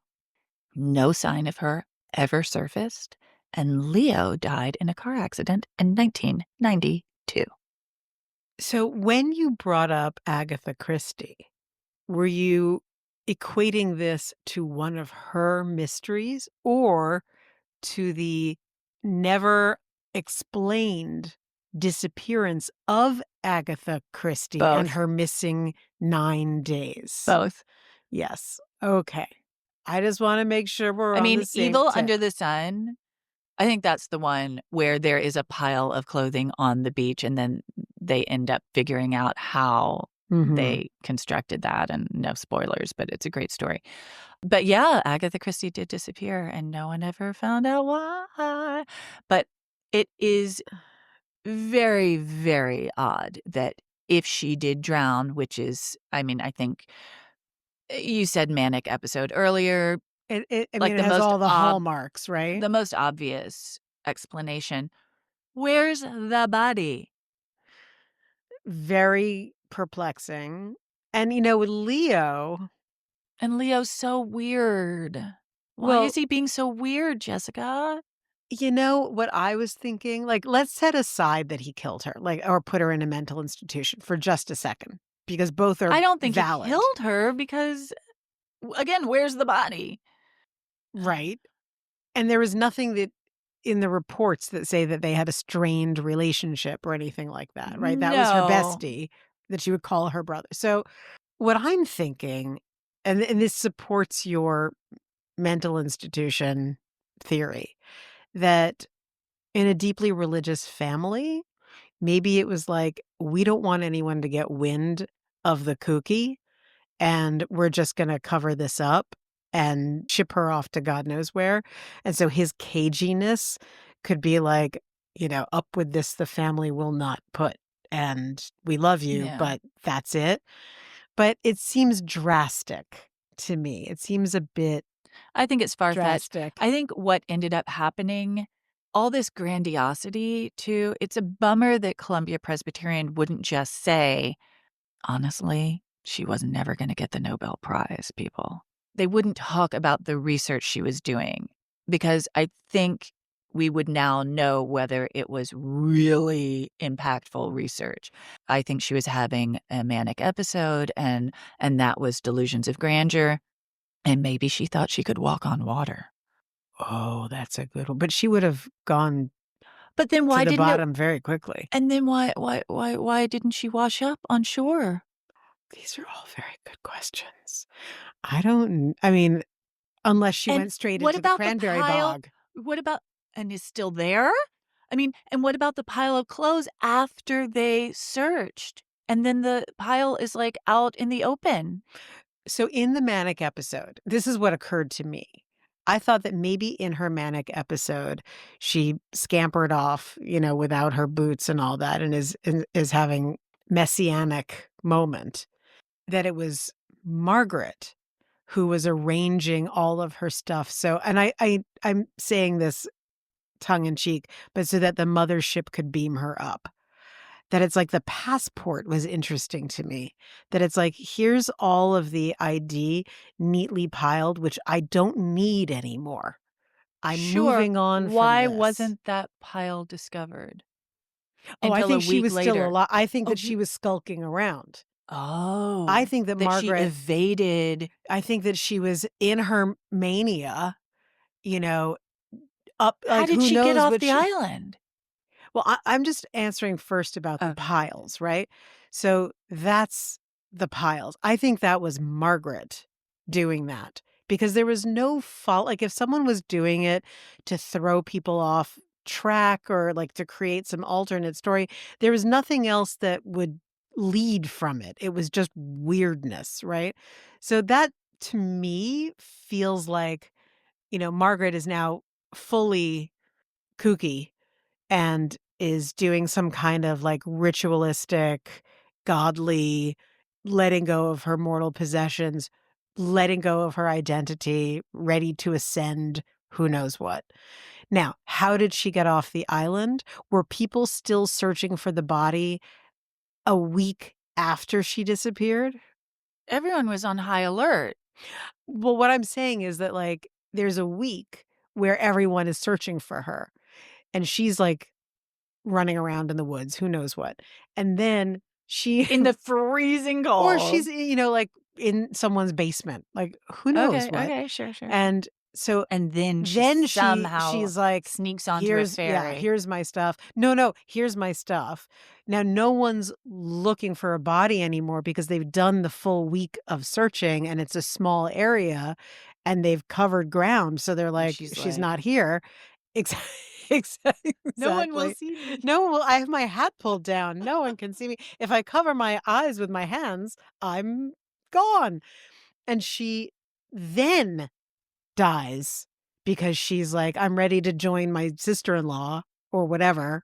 [SPEAKER 1] No sign of her ever surfaced, and Leo died in a car accident in 1992.
[SPEAKER 2] So when you brought up Agatha Christie, were you equating this to one of her mysteries or to the never explained disappearance of Agatha Christie and
[SPEAKER 1] Both.
[SPEAKER 2] her missing 9 days?
[SPEAKER 1] Both.
[SPEAKER 2] Yes. Okay. I just wanna make sure we're
[SPEAKER 1] I
[SPEAKER 2] on
[SPEAKER 1] mean,
[SPEAKER 2] the same
[SPEAKER 1] Evil
[SPEAKER 2] tip.
[SPEAKER 1] Under the Sun, I think that's the one where there is a pile of clothing on the beach, and then they end up figuring out how
[SPEAKER 2] Mhm.
[SPEAKER 1] they constructed that, and no spoilers, but it's a great story. But yeah, Agatha Christie did disappear, and no one ever found out why. But it is very, very odd that if she did drown, which is, I mean, I think you said manic episode earlier,
[SPEAKER 2] I
[SPEAKER 1] like
[SPEAKER 2] mean, it has all the hallmarks, right?
[SPEAKER 1] the most obvious explanation. Where's the body?
[SPEAKER 2] Very perplexing. And, with Leo,
[SPEAKER 1] And Leo's so weird. Why
[SPEAKER 2] well,
[SPEAKER 1] is he being so weird, Jessica?
[SPEAKER 2] what I was thinking? Like, let's set aside that he killed her, like, or put her in a mental institution for just a second, because both are
[SPEAKER 1] I don't think he
[SPEAKER 2] valid,
[SPEAKER 1] killed her because, again, where's the body?
[SPEAKER 2] right? And there was nothing that in the reports that say that they had a strained relationship or anything like that, right? That was her
[SPEAKER 1] No.
[SPEAKER 2] bestie that she would call her brother. So, what I'm thinking, and this supports your mental institution theory, that in a deeply religious family, maybe it was like, we don't want anyone to get wind of the kooky, and we're just gonna cover this up and ship her off to God knows where. And so his caginess could be like, "Up with this, the family will not put, and we love you,
[SPEAKER 1] Yeah.
[SPEAKER 2] but that's it." But it seems drastic to me. It seems a bit
[SPEAKER 1] I think it's far-fetched.
[SPEAKER 2] drastic.
[SPEAKER 1] I think what ended up happening, all this grandiosity too, it's a bummer that Columbia Presbyterian wouldn't just say, honestly, she was never gonna get the Nobel Prize, people. They wouldn't talk about the research she was doing. because I think we would now know whether it was really impactful research. I think she was having a manic episode and that was delusions of grandeur, and maybe she thought she could walk on water.
[SPEAKER 2] Oh, that's a good one, but she would have gone
[SPEAKER 1] But then
[SPEAKER 2] to
[SPEAKER 1] why
[SPEAKER 2] the
[SPEAKER 1] didn't it
[SPEAKER 2] bottom very quickly.
[SPEAKER 1] and then why didn't she wash up on shore?
[SPEAKER 2] These are all very good questions. I mean, unless she
[SPEAKER 1] And
[SPEAKER 2] went straight
[SPEAKER 1] what
[SPEAKER 2] into the
[SPEAKER 1] about the
[SPEAKER 2] cranberry
[SPEAKER 1] pile?
[SPEAKER 2] bog.
[SPEAKER 1] What about and is still there? I mean, and what about the pile of clothes after they searched? And then the pile is, like, out in the open.
[SPEAKER 2] So in the manic episode, this is what occurred to me. I thought that maybe in her manic episode, she scampered off, without her boots and all that, and is having messianic moment. That it was Margaret who was arranging all of her stuff. So, and I'm saying this tongue in cheek, but so that the mothership could beam her up. That it's like the passport was interesting to me. That it's like, here's all of the ID neatly piled, which I don't need anymore. I'm
[SPEAKER 1] Sure,
[SPEAKER 2] moving on from
[SPEAKER 1] why
[SPEAKER 2] this.
[SPEAKER 1] wasn't that pile discovered
[SPEAKER 2] Oh, I
[SPEAKER 1] until a
[SPEAKER 2] think she
[SPEAKER 1] week
[SPEAKER 2] was still
[SPEAKER 1] later?
[SPEAKER 2] alive. I think
[SPEAKER 1] A
[SPEAKER 2] that she
[SPEAKER 1] week
[SPEAKER 2] was skulking around. I
[SPEAKER 1] Oh,
[SPEAKER 2] think that
[SPEAKER 1] that she
[SPEAKER 2] Margaret,
[SPEAKER 1] evaded.
[SPEAKER 2] I think that she was in her mania, you know, up
[SPEAKER 1] How
[SPEAKER 2] like
[SPEAKER 1] did
[SPEAKER 2] who
[SPEAKER 1] she get
[SPEAKER 2] knows
[SPEAKER 1] off
[SPEAKER 2] what
[SPEAKER 1] the
[SPEAKER 2] she.
[SPEAKER 1] island?
[SPEAKER 2] Well, I'm just answering first about the
[SPEAKER 1] Okay.
[SPEAKER 2] piles, right? So that's the piles. I think that was Margaret doing that because there was no fault. Like if someone was doing it to throw people off track or like to create some alternate story, there was nothing else that would lead from it. It was just weirdness, right? So that to me feels like, Margaret is now fully kooky and is doing some kind of like ritualistic, godly letting go of her mortal possessions, letting go of her identity, ready to ascend who knows what. Now, how did she get off the island? Were people still searching for the body a week after she disappeared?
[SPEAKER 1] Everyone was on high alert.
[SPEAKER 2] Well, what I'm saying is that like there's a week where everyone is searching for her and she's like running around in the woods, who knows what. And then she
[SPEAKER 1] In the freezing
[SPEAKER 2] or she's,
[SPEAKER 1] cold.
[SPEAKER 2] like, in someone's basement, like, who knows
[SPEAKER 1] Okay,
[SPEAKER 2] what.
[SPEAKER 1] okay, sure, sure, sure.
[SPEAKER 2] And so
[SPEAKER 1] And then she
[SPEAKER 2] then
[SPEAKER 1] somehow
[SPEAKER 2] she's like,
[SPEAKER 1] sneaks onto a ferry.
[SPEAKER 2] here's my stuff." No, no, "Here's my stuff." Now no one's looking for a body anymore because they've done the full week of searching, and it's a small area, and they've covered ground, so they're
[SPEAKER 1] And
[SPEAKER 2] like,
[SPEAKER 1] she's
[SPEAKER 2] "She's
[SPEAKER 1] like,
[SPEAKER 2] not here." Ex
[SPEAKER 1] "No one will
[SPEAKER 2] exactly.
[SPEAKER 1] see me."
[SPEAKER 2] No, well, I have my hat pulled down. No one can see me. If I cover my eyes with my hands, I'm gone. And she then dies because she's like, I'm ready to join my sister-in-law or whatever.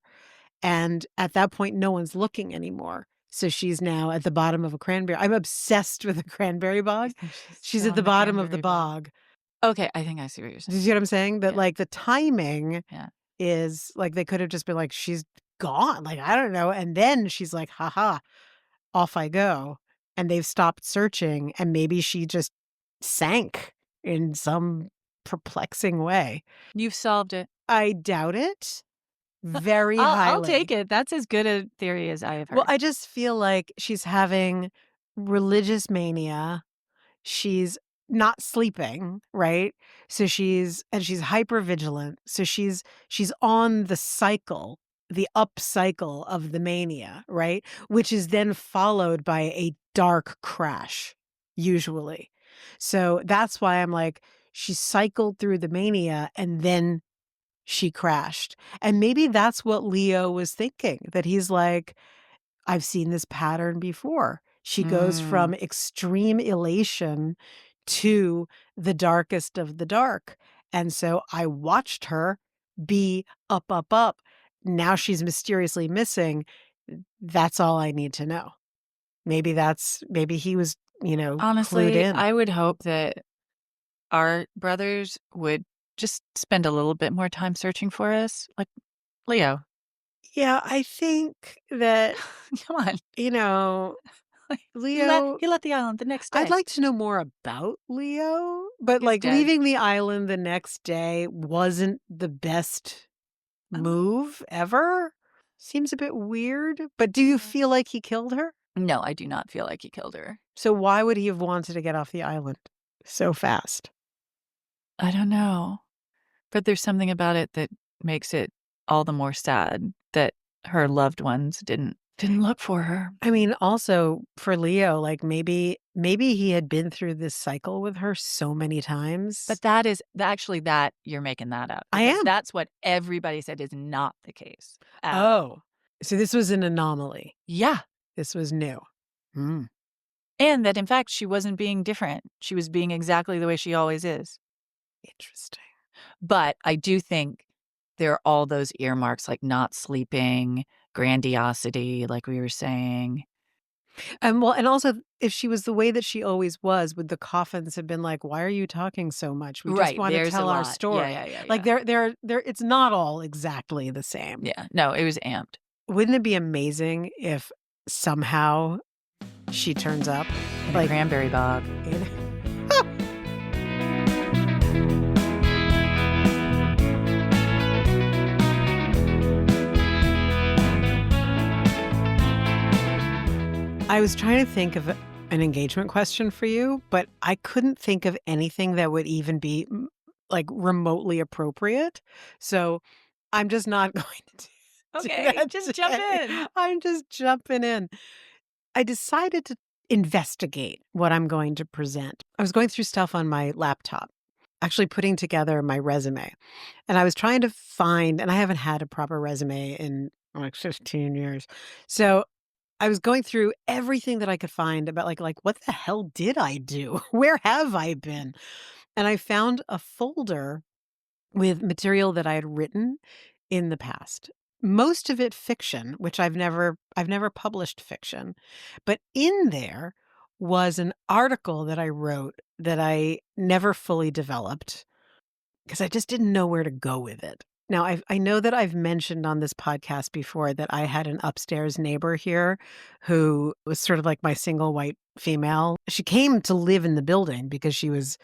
[SPEAKER 2] And at that point, no one's looking anymore. So she's now at the bottom of a cranberry. I'm obsessed with the cranberry
[SPEAKER 1] You
[SPEAKER 2] bog.
[SPEAKER 1] think she's
[SPEAKER 2] She's
[SPEAKER 1] still
[SPEAKER 2] at
[SPEAKER 1] in
[SPEAKER 2] the
[SPEAKER 1] the
[SPEAKER 2] bottom of the
[SPEAKER 1] cranberry bog.
[SPEAKER 2] bog.
[SPEAKER 1] Okay, I think I see what you're
[SPEAKER 2] Do you
[SPEAKER 1] saying.
[SPEAKER 2] see what I'm saying? That
[SPEAKER 1] Yeah,
[SPEAKER 2] like the timing
[SPEAKER 1] yeah.
[SPEAKER 2] is like they could have just been like, she's gone. Like, I don't know. And then she's like, haha, off I go. And they've stopped searching. And maybe she just sank in some perplexing way.
[SPEAKER 1] You've solved it.
[SPEAKER 2] I doubt it very
[SPEAKER 1] I'll take
[SPEAKER 2] highly.
[SPEAKER 1] it. That's as good a theory as I have
[SPEAKER 2] Well,
[SPEAKER 1] heard.
[SPEAKER 2] I just feel like she's having religious mania. She's not sleeping, right? So she's hyper vigilant. So she's on the cycle, the up cycle of the mania, right? Which is then followed by a dark crash, usually. So that's why I'm like, she cycled through the mania and then she crashed. And maybe that's what Leo was thinking, that he's like, I've seen this pattern before. She goes
[SPEAKER 1] Mm.
[SPEAKER 2] from extreme elation to the darkest of the dark. And so I watched her be up, up, up. Now she's mysteriously missing. That's all I need to know. Maybe he was, clued
[SPEAKER 1] Honestly,
[SPEAKER 2] in.
[SPEAKER 1] I would hope that our brothers would just spend a little bit more time searching for us. Like, Leo,
[SPEAKER 2] Yeah, I think that,
[SPEAKER 1] come on.
[SPEAKER 2] you know,
[SPEAKER 1] He left
[SPEAKER 2] Leo,
[SPEAKER 1] he left the island the next
[SPEAKER 2] I'd
[SPEAKER 1] day.
[SPEAKER 2] like to know more about Leo, but,
[SPEAKER 1] He's
[SPEAKER 2] like,
[SPEAKER 1] dead.
[SPEAKER 2] leaving the island the next day wasn't the best move ever? Seems a bit weird, but do you feel like he killed her?
[SPEAKER 1] No, I do not feel like he killed her.
[SPEAKER 2] So why would he have wanted to get off the island so fast?
[SPEAKER 1] I don't know, but there's something about it that makes it all the more sad that her loved ones didn't look for her.
[SPEAKER 2] I mean, also for Leo, like, maybe he had been through this cycle with her so many times.
[SPEAKER 1] But that is actually that you're making that up
[SPEAKER 2] I
[SPEAKER 1] because
[SPEAKER 2] am.
[SPEAKER 1] that's what everybody said is not the case at all.
[SPEAKER 2] Oh, so this was an anomaly.
[SPEAKER 1] Yeah,
[SPEAKER 2] This was new. Hmm,
[SPEAKER 1] and that in fact she wasn't being different. She was being exactly the way she always is.
[SPEAKER 2] interesting.
[SPEAKER 1] But I do think there are all those earmarks like not sleeping, grandiosity, like we were saying.
[SPEAKER 2] Well, and also, if she was the way that she always was, would the coffins have been like, "Why are you talking so much? We just
[SPEAKER 1] Right,
[SPEAKER 2] wanna
[SPEAKER 1] there's a
[SPEAKER 2] tell our
[SPEAKER 1] lot. Yeah,
[SPEAKER 2] story."
[SPEAKER 1] yeah, yeah,
[SPEAKER 2] Like,
[SPEAKER 1] yeah.
[SPEAKER 2] they're it's not all exactly the same.
[SPEAKER 1] Yeah, no, it was amped.
[SPEAKER 2] Wouldn't it be amazing if somehow she turns up,
[SPEAKER 1] In a
[SPEAKER 2] like,
[SPEAKER 1] cranberry bog.
[SPEAKER 2] in I was trying to think of an engagement question for you, but I couldn't think of anything that would even be, like, remotely appropriate, so I'm just not going to do
[SPEAKER 1] Okay,
[SPEAKER 2] that
[SPEAKER 1] just jump
[SPEAKER 2] today.
[SPEAKER 1] in.
[SPEAKER 2] I'm just jumping in. I decided to investigate what I'm going to present. I was going through stuff on my laptop, actually putting together my resume, and I was trying to find and I haven't had a proper resume in, like, 15 years. So I was going through everything that I could find about what the hell did I do? Where have I been? And I found a folder with material that I had written in the past. Most of it fiction, which I've never published fiction. But in there was an article that I wrote that I never fully developed because I just didn't know where to go with it. Now, I know that I've mentioned on this podcast before that I had an upstairs neighbor here who was sort of like my single white female. She came to live in the building because she was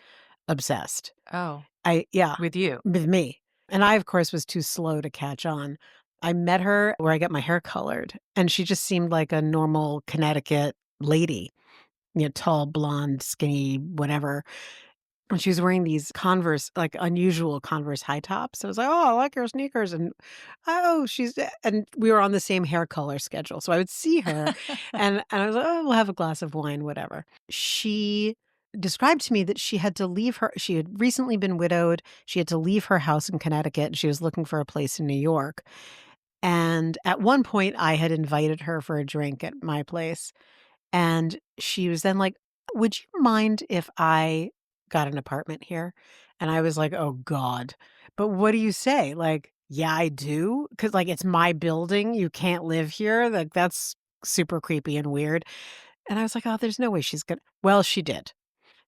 [SPEAKER 2] obsessed.
[SPEAKER 1] Oh,
[SPEAKER 2] Yeah,
[SPEAKER 1] with you.
[SPEAKER 2] with me. And I, of course, was too slow to catch on. I met her where I get my hair colored, and she just seemed like a normal Connecticut lady, tall, blonde, skinny, whatever. And she was wearing these Converse, like, unusual Converse high tops. I was like, "Oh, I like your sneakers," and, "Oh, and we were on the same hair color schedule, so I would see her, and I was like, "Oh, we'll have a glass of wine, whatever." She described to me that she had recently been widowed, she had to leave her house in Connecticut, and she was looking for a place in New York, and at one point, I had invited her for a drink at my place, and she was then like, "Would you mind if I got an apartment here?" And I was like, "Oh god. But what do you say?" Like, "Yeah, I do," 'cause, like, it's my building, you can't live here, like, that's super creepy and weird. And I was like, "Oh, there's no way she's gonna." Well, she did.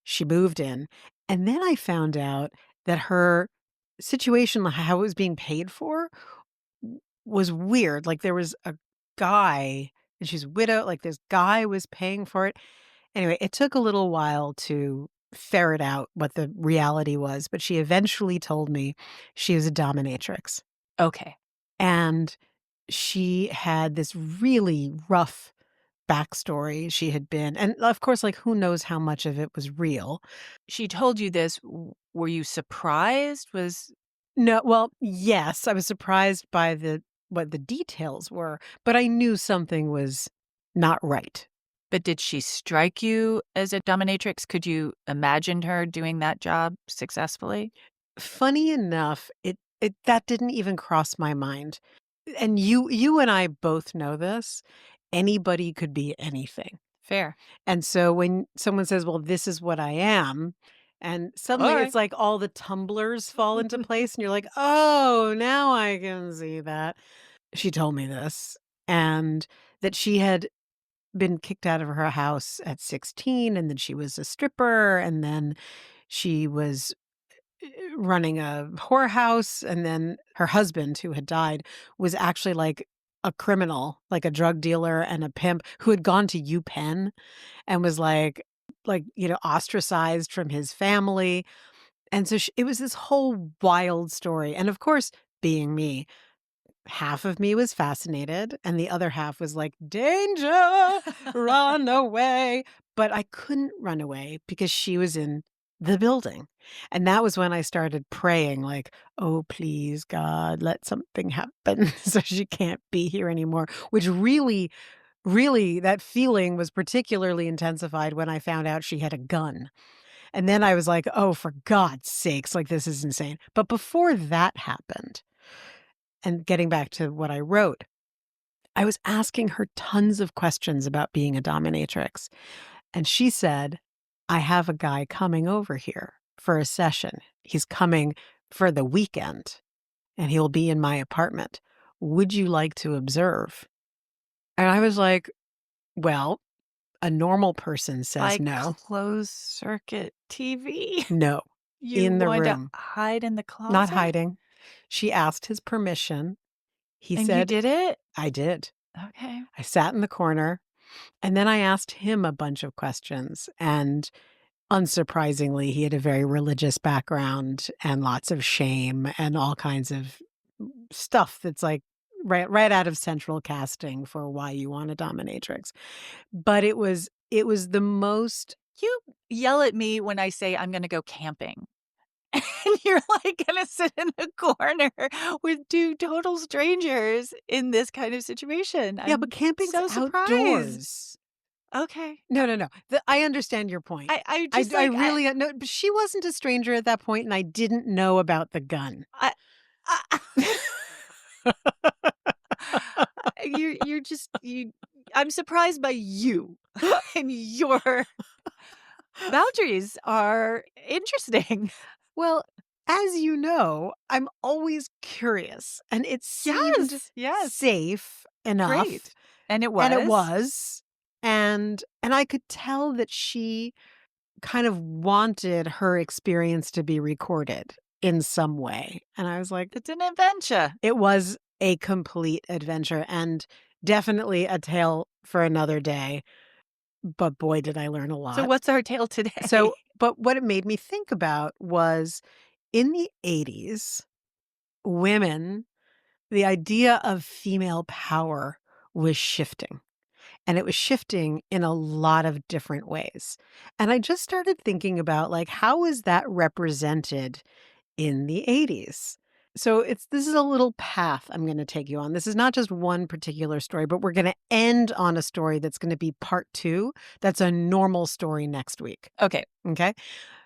[SPEAKER 2] She moved in, and then I found out that her situation, like, how it was being paid for was weird. Like, there was a guy and she's widowed, like, this guy was paying for it. Anyway, it took a little while to ferret out what the reality was, but she eventually told me she was a dominatrix,
[SPEAKER 1] Okay.
[SPEAKER 2] and she had this really rough backstory. She had been and, of course, like, who knows how much of it was real.
[SPEAKER 1] She told you this, were you surprised?
[SPEAKER 2] No, well, yes, I was surprised by what the details were, but I knew something was not right.
[SPEAKER 1] But did she strike you as a dominatrix? Could you imagine her doing that job successfully?
[SPEAKER 2] Funny enough, it that didn't even cross my mind. And you and I both know this. Anybody could be anything.
[SPEAKER 1] Fair.
[SPEAKER 2] And so when someone says, "Well, this is what I am," and suddenly it's
[SPEAKER 1] Alright.
[SPEAKER 2] like all the tumblers fall into place and you're like, "Oh, now I can see that." She told me this, and that she had been kicked out of her house at 16, and then she was a stripper, and then she was running a whorehouse, and then her husband, who had died, was actually, like, a criminal, like a drug dealer and a pimp who had gone to UPenn and was ostracized from his family. And so it was this whole wild story. And of course, being me, half of me was fascinated and the other half was like, danger, run away. But I couldn't run away because she was in the building. And that was when I started praying, like, oh, please, God, let something happen so she can't be here anymore, which really, really, that feeling was particularly intensified when I found out she had a gun. And then I was like, oh, for God's sakes, like, this is insane. But before that happened, and getting back to what I wrote, I was asking her tons of questions about being a dominatrix. And she said, I have a guy coming over here for a session. He's coming for the weekend and he'll be in my apartment. Would you like to observe? And I was like, well, a normal person says
[SPEAKER 1] Like
[SPEAKER 2] no,
[SPEAKER 1] closed circuit TV?
[SPEAKER 2] no,
[SPEAKER 1] You
[SPEAKER 2] in the
[SPEAKER 1] wanted to
[SPEAKER 2] room,
[SPEAKER 1] hide in the
[SPEAKER 2] not
[SPEAKER 1] closet?
[SPEAKER 2] hiding. She asked his permission. He
[SPEAKER 1] And you
[SPEAKER 2] said,
[SPEAKER 1] did it?
[SPEAKER 2] I did.
[SPEAKER 1] Okay.
[SPEAKER 2] I sat in the corner and then I asked him a bunch of questions. And unsurprisingly, he had a very religious background and lots of shame and all kinds of stuff that's like right out of central casting for why you want a dominatrix. But it was the most.
[SPEAKER 1] You yell at me when I say I'm gonna go camping, and you're, like, gonna sit in a corner with 2 total strangers in this kind of situation.
[SPEAKER 2] Yeah, but
[SPEAKER 1] I'm
[SPEAKER 2] camping's
[SPEAKER 1] so surprised.
[SPEAKER 2] outdoors.
[SPEAKER 1] Okay.
[SPEAKER 2] No, no, no. I understand your point.
[SPEAKER 1] I
[SPEAKER 2] I
[SPEAKER 1] just,
[SPEAKER 2] I
[SPEAKER 1] like,
[SPEAKER 2] really no, but she wasn't a stranger at that point, and I didn't know about the gun.
[SPEAKER 1] I you're just I'm surprised by you, and your boundaries are interesting.
[SPEAKER 2] Well, as you know, I'm always curious, and it seemed
[SPEAKER 1] Yes, yes.
[SPEAKER 2] safe enough,
[SPEAKER 1] Great. And it
[SPEAKER 2] and it
[SPEAKER 1] was?
[SPEAKER 2] was, and I could tell that she kind of wanted her experience to be recorded in some way, and I was like,
[SPEAKER 1] It's an adventure.
[SPEAKER 2] it was a complete adventure and definitely a tale for another day, but boy, did I learn a
[SPEAKER 1] So
[SPEAKER 2] lot.
[SPEAKER 1] what's our tale today?
[SPEAKER 2] So but what it made me think about was in the '80s, women, the idea of female power was shifting, and it was shifting in a lot of different ways. And I just started thinking about, like, how is that represented in the '80s? So this is a little path I'm gonna take you on. This is not just one particular story, but we're gonna end on a story that's gonna be part 2. That's a normal story next week,
[SPEAKER 1] Okay.
[SPEAKER 2] okay?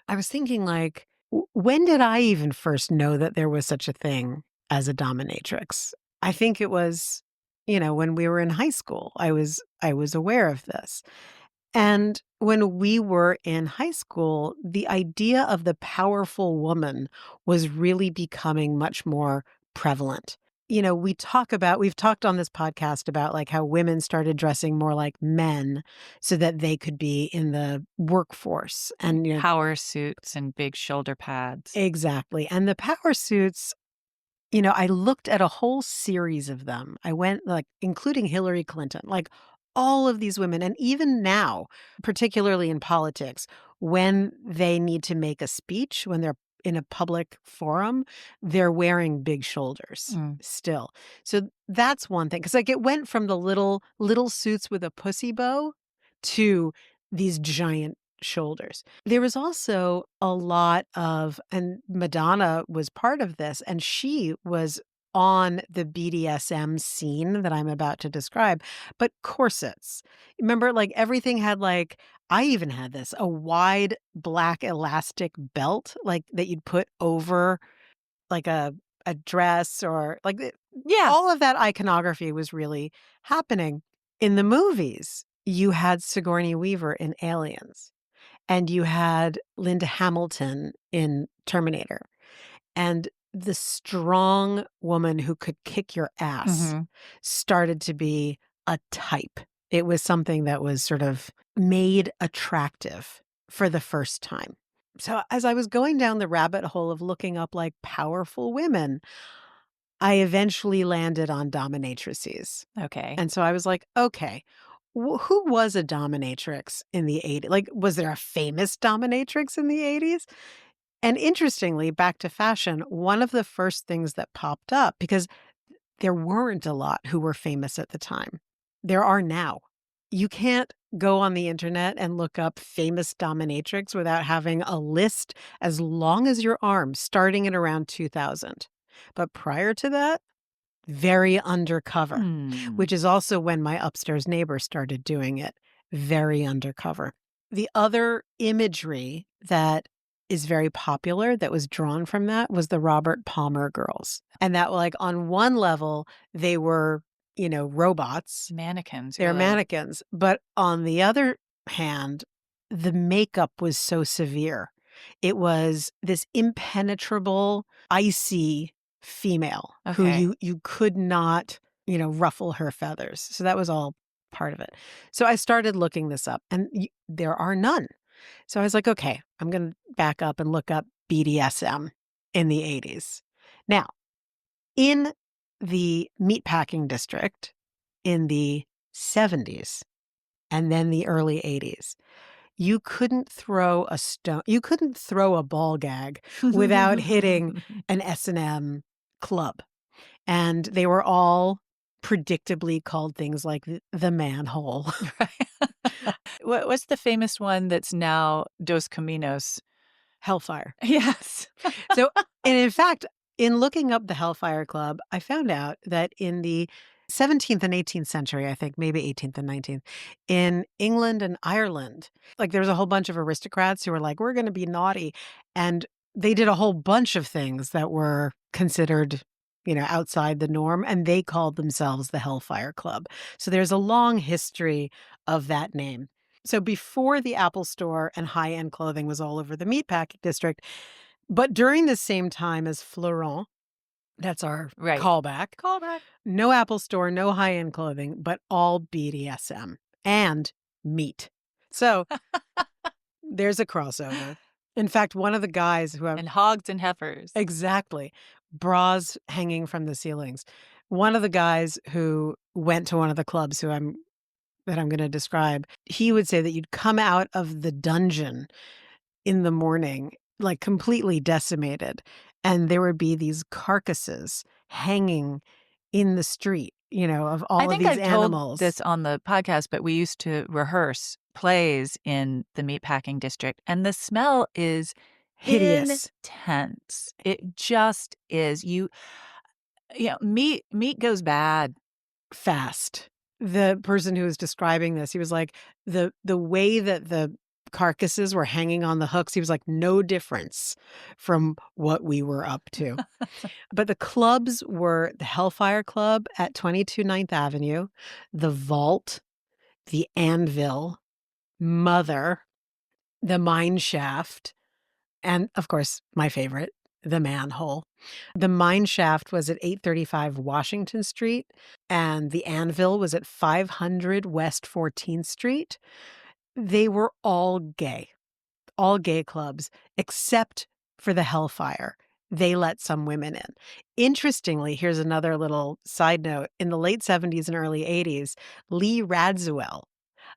[SPEAKER 2] I was thinking, like, when did I even first know that there was such a thing as a dominatrix? I think it was, when we were in high school. I was aware of this. And when we were in high school, the idea of the powerful woman was really becoming much more prevalent. We've talked on this podcast about, like, how women started dressing more like men so that they could be in the workforce and,
[SPEAKER 1] Power suits and big shoulder pads.
[SPEAKER 2] exactly. And the power suits, I looked at a whole series of them. I went, like, including Hillary Clinton, like, all of these women, and even now, particularly in politics, when they need to make a speech, when they're in a public forum, they're wearing big shoulders
[SPEAKER 1] Mm.
[SPEAKER 2] still. So that's one thing, because, like, it went from the little suits with a pussy bow to these giant shoulders. There was also a lot of, and Madonna was part of this, and she was on the BDSM scene that I'm about to describe, but corsets. Remember, like, everything had, like, I even had this, a wide black elastic belt, like, that you'd put over, like, a dress, or like
[SPEAKER 1] Yeah.
[SPEAKER 2] all of that iconography was really happening. In the movies, you had Sigourney Weaver in Aliens. And you had Linda Hamilton in Terminator, and the strong woman who could kick your ass
[SPEAKER 1] Mhm.
[SPEAKER 2] started to be a type. It was something that was sort of made attractive for the first time. So as I was going down the rabbit hole of looking up, like, powerful women, I eventually landed on dominatrices.
[SPEAKER 1] Okay.
[SPEAKER 2] And so I was like, "Okay, who was a dominatrix in the '80s? Like, was there a famous dominatrix in the '80s?" And interestingly, back to fashion, one of the first things that popped up because there weren't a lot who were famous at the time. There are now. You can't go on the internet and look up famous dominatrix without having a list as long as your arm starting at around 2000. But prior to that, very undercover,
[SPEAKER 1] Hmm.
[SPEAKER 2] which is also when my upstairs neighbor started doing it, very undercover. The other imagery that is very popular that was drawn from that was the Robert Palmer girls. And that, like, on one level, they were, robots.
[SPEAKER 1] Mannequins,
[SPEAKER 2] They're
[SPEAKER 1] really.
[SPEAKER 2] mannequins. But on the other hand, the makeup was so severe. It was this impenetrable, icy female who
[SPEAKER 1] Okay.
[SPEAKER 2] you could not, ruffle her feathers. So that was all part of it. So I started looking this up and there are none. So I was like, okay, I'm going to back up and look up BDSM in the '80s. Now, in the meatpacking district in the '70s and then the early '80s, you couldn't throw a stone you couldn't throw a ball gag without hitting an S&M club, and they were all predictably called things like the manhole.
[SPEAKER 1] Right. What's the famous one that's now Dos Caminos?
[SPEAKER 2] Hellfire.
[SPEAKER 1] Yes.
[SPEAKER 2] So, and in fact, in looking up the Hellfire Club, I found out that in the 17th and 18th century, I think maybe 18th and 19th, in England and Ireland, like there was a whole bunch of aristocrats who were like, we're going to be naughty. And they did a whole bunch of things that were considered, outside the norm. And they called themselves the Hellfire Club. So there's a long history of that name. So before the Apple Store and high-end clothing was all over the meatpacking district, but during the same time as Florent, that's our
[SPEAKER 1] Right.
[SPEAKER 2] callback,
[SPEAKER 1] Callback.
[SPEAKER 2] no Apple Store, no high-end clothing, but all BDSM and meat. So there's a crossover. In fact, one of the guys who I'm
[SPEAKER 1] And hogs and heifers.
[SPEAKER 2] exactly, bras hanging from the ceilings. One of the guys who went to one of the clubs that I'm gonna describe, he would say that you'd come out of the dungeon in the morning, like, completely decimated, and there would be these carcasses hanging in the street, of
[SPEAKER 1] I
[SPEAKER 2] all of
[SPEAKER 1] think
[SPEAKER 2] these
[SPEAKER 1] I've told
[SPEAKER 2] animals.
[SPEAKER 1] this on the podcast, but we used to rehearse plays in the meatpacking district, and the smell is
[SPEAKER 2] Hideous.
[SPEAKER 1] intense. It just is. Meat goes bad.
[SPEAKER 2] Fast. The person who was describing this, he was like, the way that the carcasses were hanging on the hooks, he was like, "No difference from what we were up to." But the clubs were the Hellfire Club at 22 Ninth Avenue, the Vault, the Anvil, Mother, the Mine Shaft, and, of course, my favorite, the Manhole. The Mine Shaft was at 835 Washington Street, and the Anvil was at 500 West 14th Street. They were all gay clubs, except for the Hellfire. They let some women in. Interestingly, here's another little side note. In the late '70s and early '80s, Lee Radziwill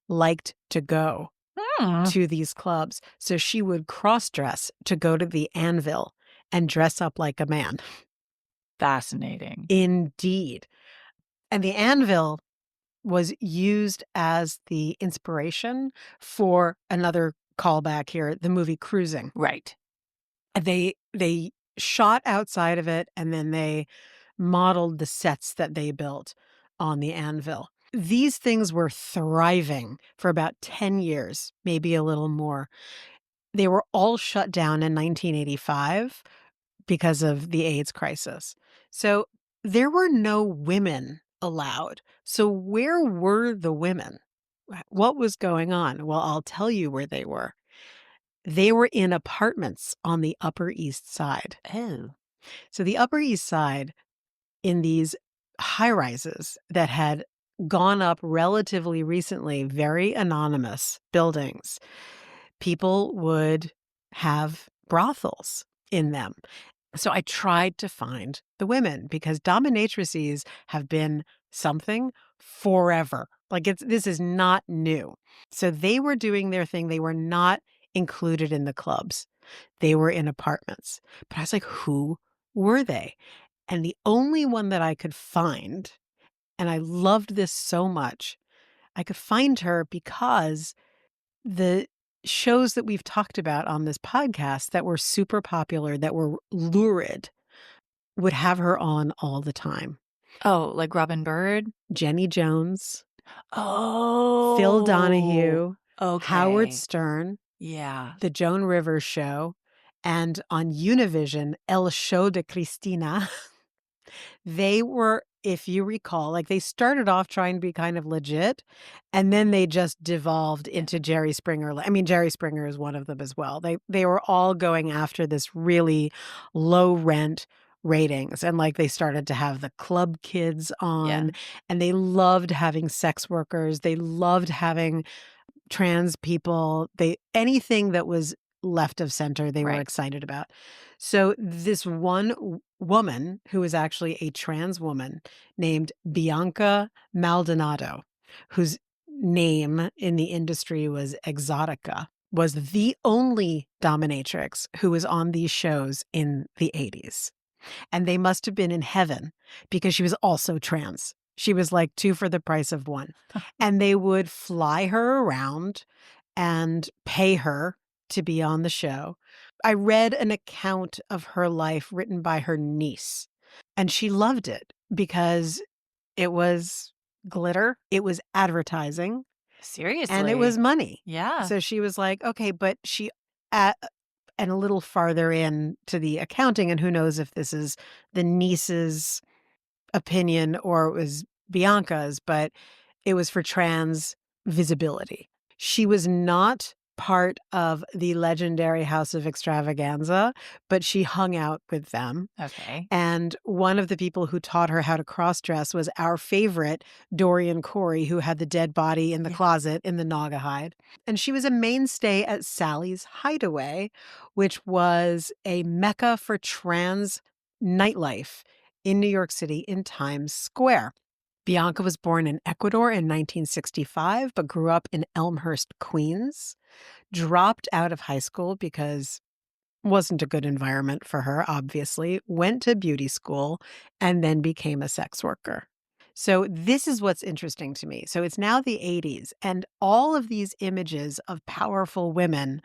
[SPEAKER 2] liked to go
[SPEAKER 1] Hmm.
[SPEAKER 2] to these clubs, so she would cross-dress to go to the Anvil and dress up like a man.
[SPEAKER 1] Fascinating.
[SPEAKER 2] Indeed. And the Anvil was used as the inspiration for another callback here, the movie Cruising.
[SPEAKER 1] Right.
[SPEAKER 2] They shot outside of it, and then they modeled the sets that they built on the Anvil. These things were thriving for about 10 years, maybe a little more. They were all shut down in 1985 because of the AIDS crisis. So there were no women allowed. So where were the women? What was going on? Well, I'll tell you where they were. They were in apartments on the Upper East Side.
[SPEAKER 1] Oh.
[SPEAKER 2] So the Upper East Side, in these high rises that had gone up relatively recently, very anonymous buildings, people would have brothels in them. So I tried to find the women because dominatrices have been something forever. Like this is not new. So they were doing their thing. They were not included in the clubs. They were in apartments. But I was like, who were they? And the only one that I could find, and I loved this so much, I could find her because the shows that we've talked about on this podcast that were super popular, that were lurid, would have her on all the time.
[SPEAKER 1] Oh, like Robin Bird?
[SPEAKER 2] Jenny Jones, Phil
[SPEAKER 1] Oh,
[SPEAKER 2] Donahue, Howard
[SPEAKER 1] okay.
[SPEAKER 2] Stern,
[SPEAKER 1] Yeah.
[SPEAKER 2] The Joan Rivers Show, and on Univision, El Show de Cristina. They were, if you recall, like they started off trying to be kind of legit, and then they just devolved
[SPEAKER 1] Yeah.
[SPEAKER 2] into Jerry Springer. I mean, Jerry Springer is one of them as well. They were all going after this really low rent ratings, and like they started to have the club kids
[SPEAKER 1] Yeah.
[SPEAKER 2] on, and they loved having sex workers. They loved having trans people, they anything that was left of center, they were
[SPEAKER 1] Right.
[SPEAKER 2] excited about. So this one woman who was actually a trans woman named Bianca Maldonado, whose name in the industry was Exotica, was the only dominatrix who was on these shows in the 80s. And they must have been in heaven because she was also trans. She was like 2 for the price of 1. And they would fly her around and pay her to be on the show. I read an account of her life written by her niece, and she loved it because it was glitter, it was advertising, and it was
[SPEAKER 1] Seriously.
[SPEAKER 2] money.
[SPEAKER 1] Yeah.
[SPEAKER 2] So she was like, "Okay," but she a and a little farther in to the accounting, and who knows if this is the niece's opinion or it was Bianca's, but it was for trans visibility. She was not part of the legendary House of Extravaganza, but she hung out with them.
[SPEAKER 1] Okay.
[SPEAKER 2] And one of the people who taught her how to cross dress was our favorite Dorian Corey, who had the dead body in the
[SPEAKER 1] Yeah.
[SPEAKER 2] closet in the Naugahyde. And she was a mainstay at Sally's Hideaway, which was a mecca for trans nightlife in New York City in Times Square. Bianca was born in Ecuador in 1965, but grew up in Elmhurst, Queens, dropped out of high school because wasn't a good environment for her, obviously, went to beauty school, and then became a sex worker. So this is what's interesting to me. So it's now the 80s, and all of these images of powerful women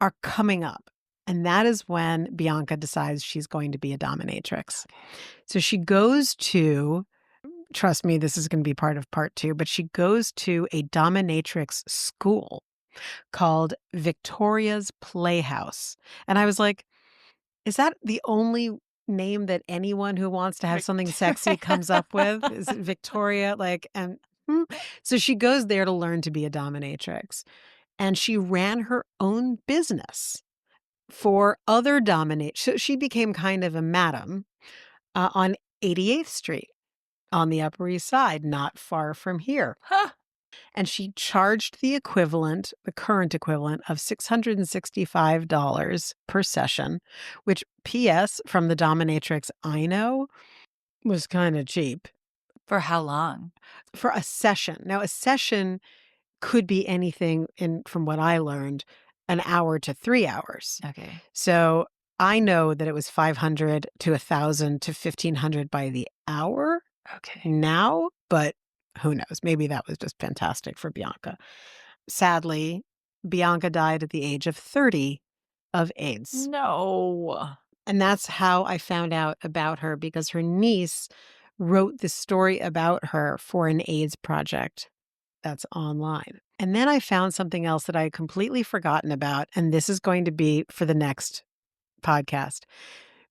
[SPEAKER 2] are coming up. And that is when Bianca decides she's going to be a dominatrix.
[SPEAKER 1] Okay.
[SPEAKER 2] So she goes to, trust me, this is going to be part of part 2, but she goes to a dominatrix school called Victoria's Playhouse. And I was like, is that the only name that anyone who wants to have
[SPEAKER 1] Vic
[SPEAKER 2] something sexy comes up with? Is it Victoria? Like, and so she goes there to learn to be a dominatrix. And she ran her own business for other dominate. So she became kind of a madam on 88th Street on the Upper East Side, not far from here.
[SPEAKER 1] Huh.
[SPEAKER 2] And she charged the equivalent, the current equivalent of $665 per session, which, P.S., from the dominatrix I know, was kind of cheap
[SPEAKER 1] For how long?
[SPEAKER 2] for a session. Now, a session could be anything in, from what I learned, an hour to 3 hours.
[SPEAKER 1] Okay.
[SPEAKER 2] So I know that it was 500 to 1,000 to 1,500 by the hour
[SPEAKER 1] Okay.
[SPEAKER 2] now, but who knows? Maybe that was just fantastic for Bianca. Sadly, Bianca died at the age of 30 of AIDS.
[SPEAKER 1] No.
[SPEAKER 2] And that's how I found out about her because her niece wrote this story about her for an AIDS project that's online. And then I found something else that I had completely forgotten about. And this is going to be for the next podcast.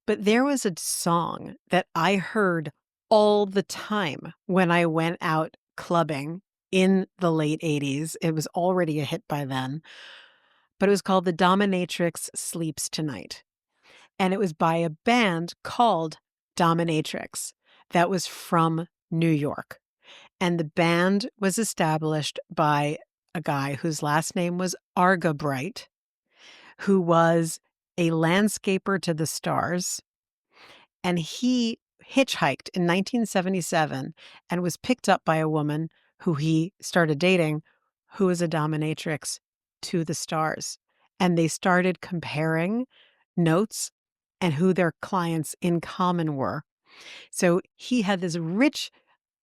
[SPEAKER 2] But there was a song that I heard all the time when I went out clubbing in the late 80s. It was already a hit by then, but it was called The Dominatrix Sleeps Tonight. And it was by a band called Dominatrix that was from New York. And the band was established by a guy whose last name was Argabright, who was a landscaper to the stars And he hitchhiked in 1977 and was picked up by a woman who he started dating, who was a dominatrix to the stars. And they started comparing notes and who their clients in common were. So he had this rich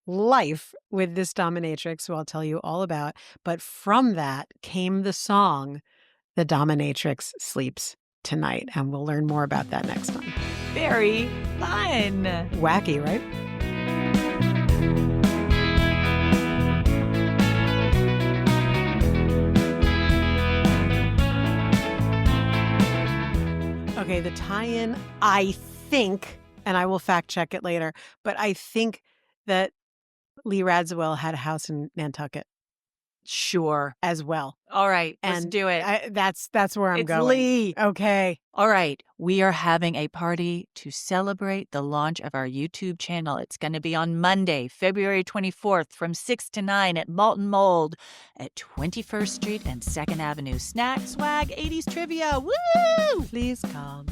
[SPEAKER 2] life with this dominatrix, who I'll tell you all about. But from that came the song, The Dominatrix Sleeps Tonight. And we'll learn more about that next time.
[SPEAKER 1] Very fun.
[SPEAKER 2] Wacky, right? Okay, the tie-in, I think, and I will fact check it later, but I think that Lee Radziwill had a house in Nantucket
[SPEAKER 1] Sure.
[SPEAKER 2] as well.
[SPEAKER 1] All right, let's
[SPEAKER 2] And
[SPEAKER 1] do it.
[SPEAKER 2] that's where I'm
[SPEAKER 1] It's
[SPEAKER 2] going.
[SPEAKER 1] Lee.
[SPEAKER 2] Okay.
[SPEAKER 1] All right, we are having a party to celebrate the launch of our YouTube channel. It's going to be on Monday, February 24th from 6 to 9 at Malton Mold at 21st Street and 2nd Avenue. Snack, swag, 80s trivia. Woo!
[SPEAKER 2] Please come.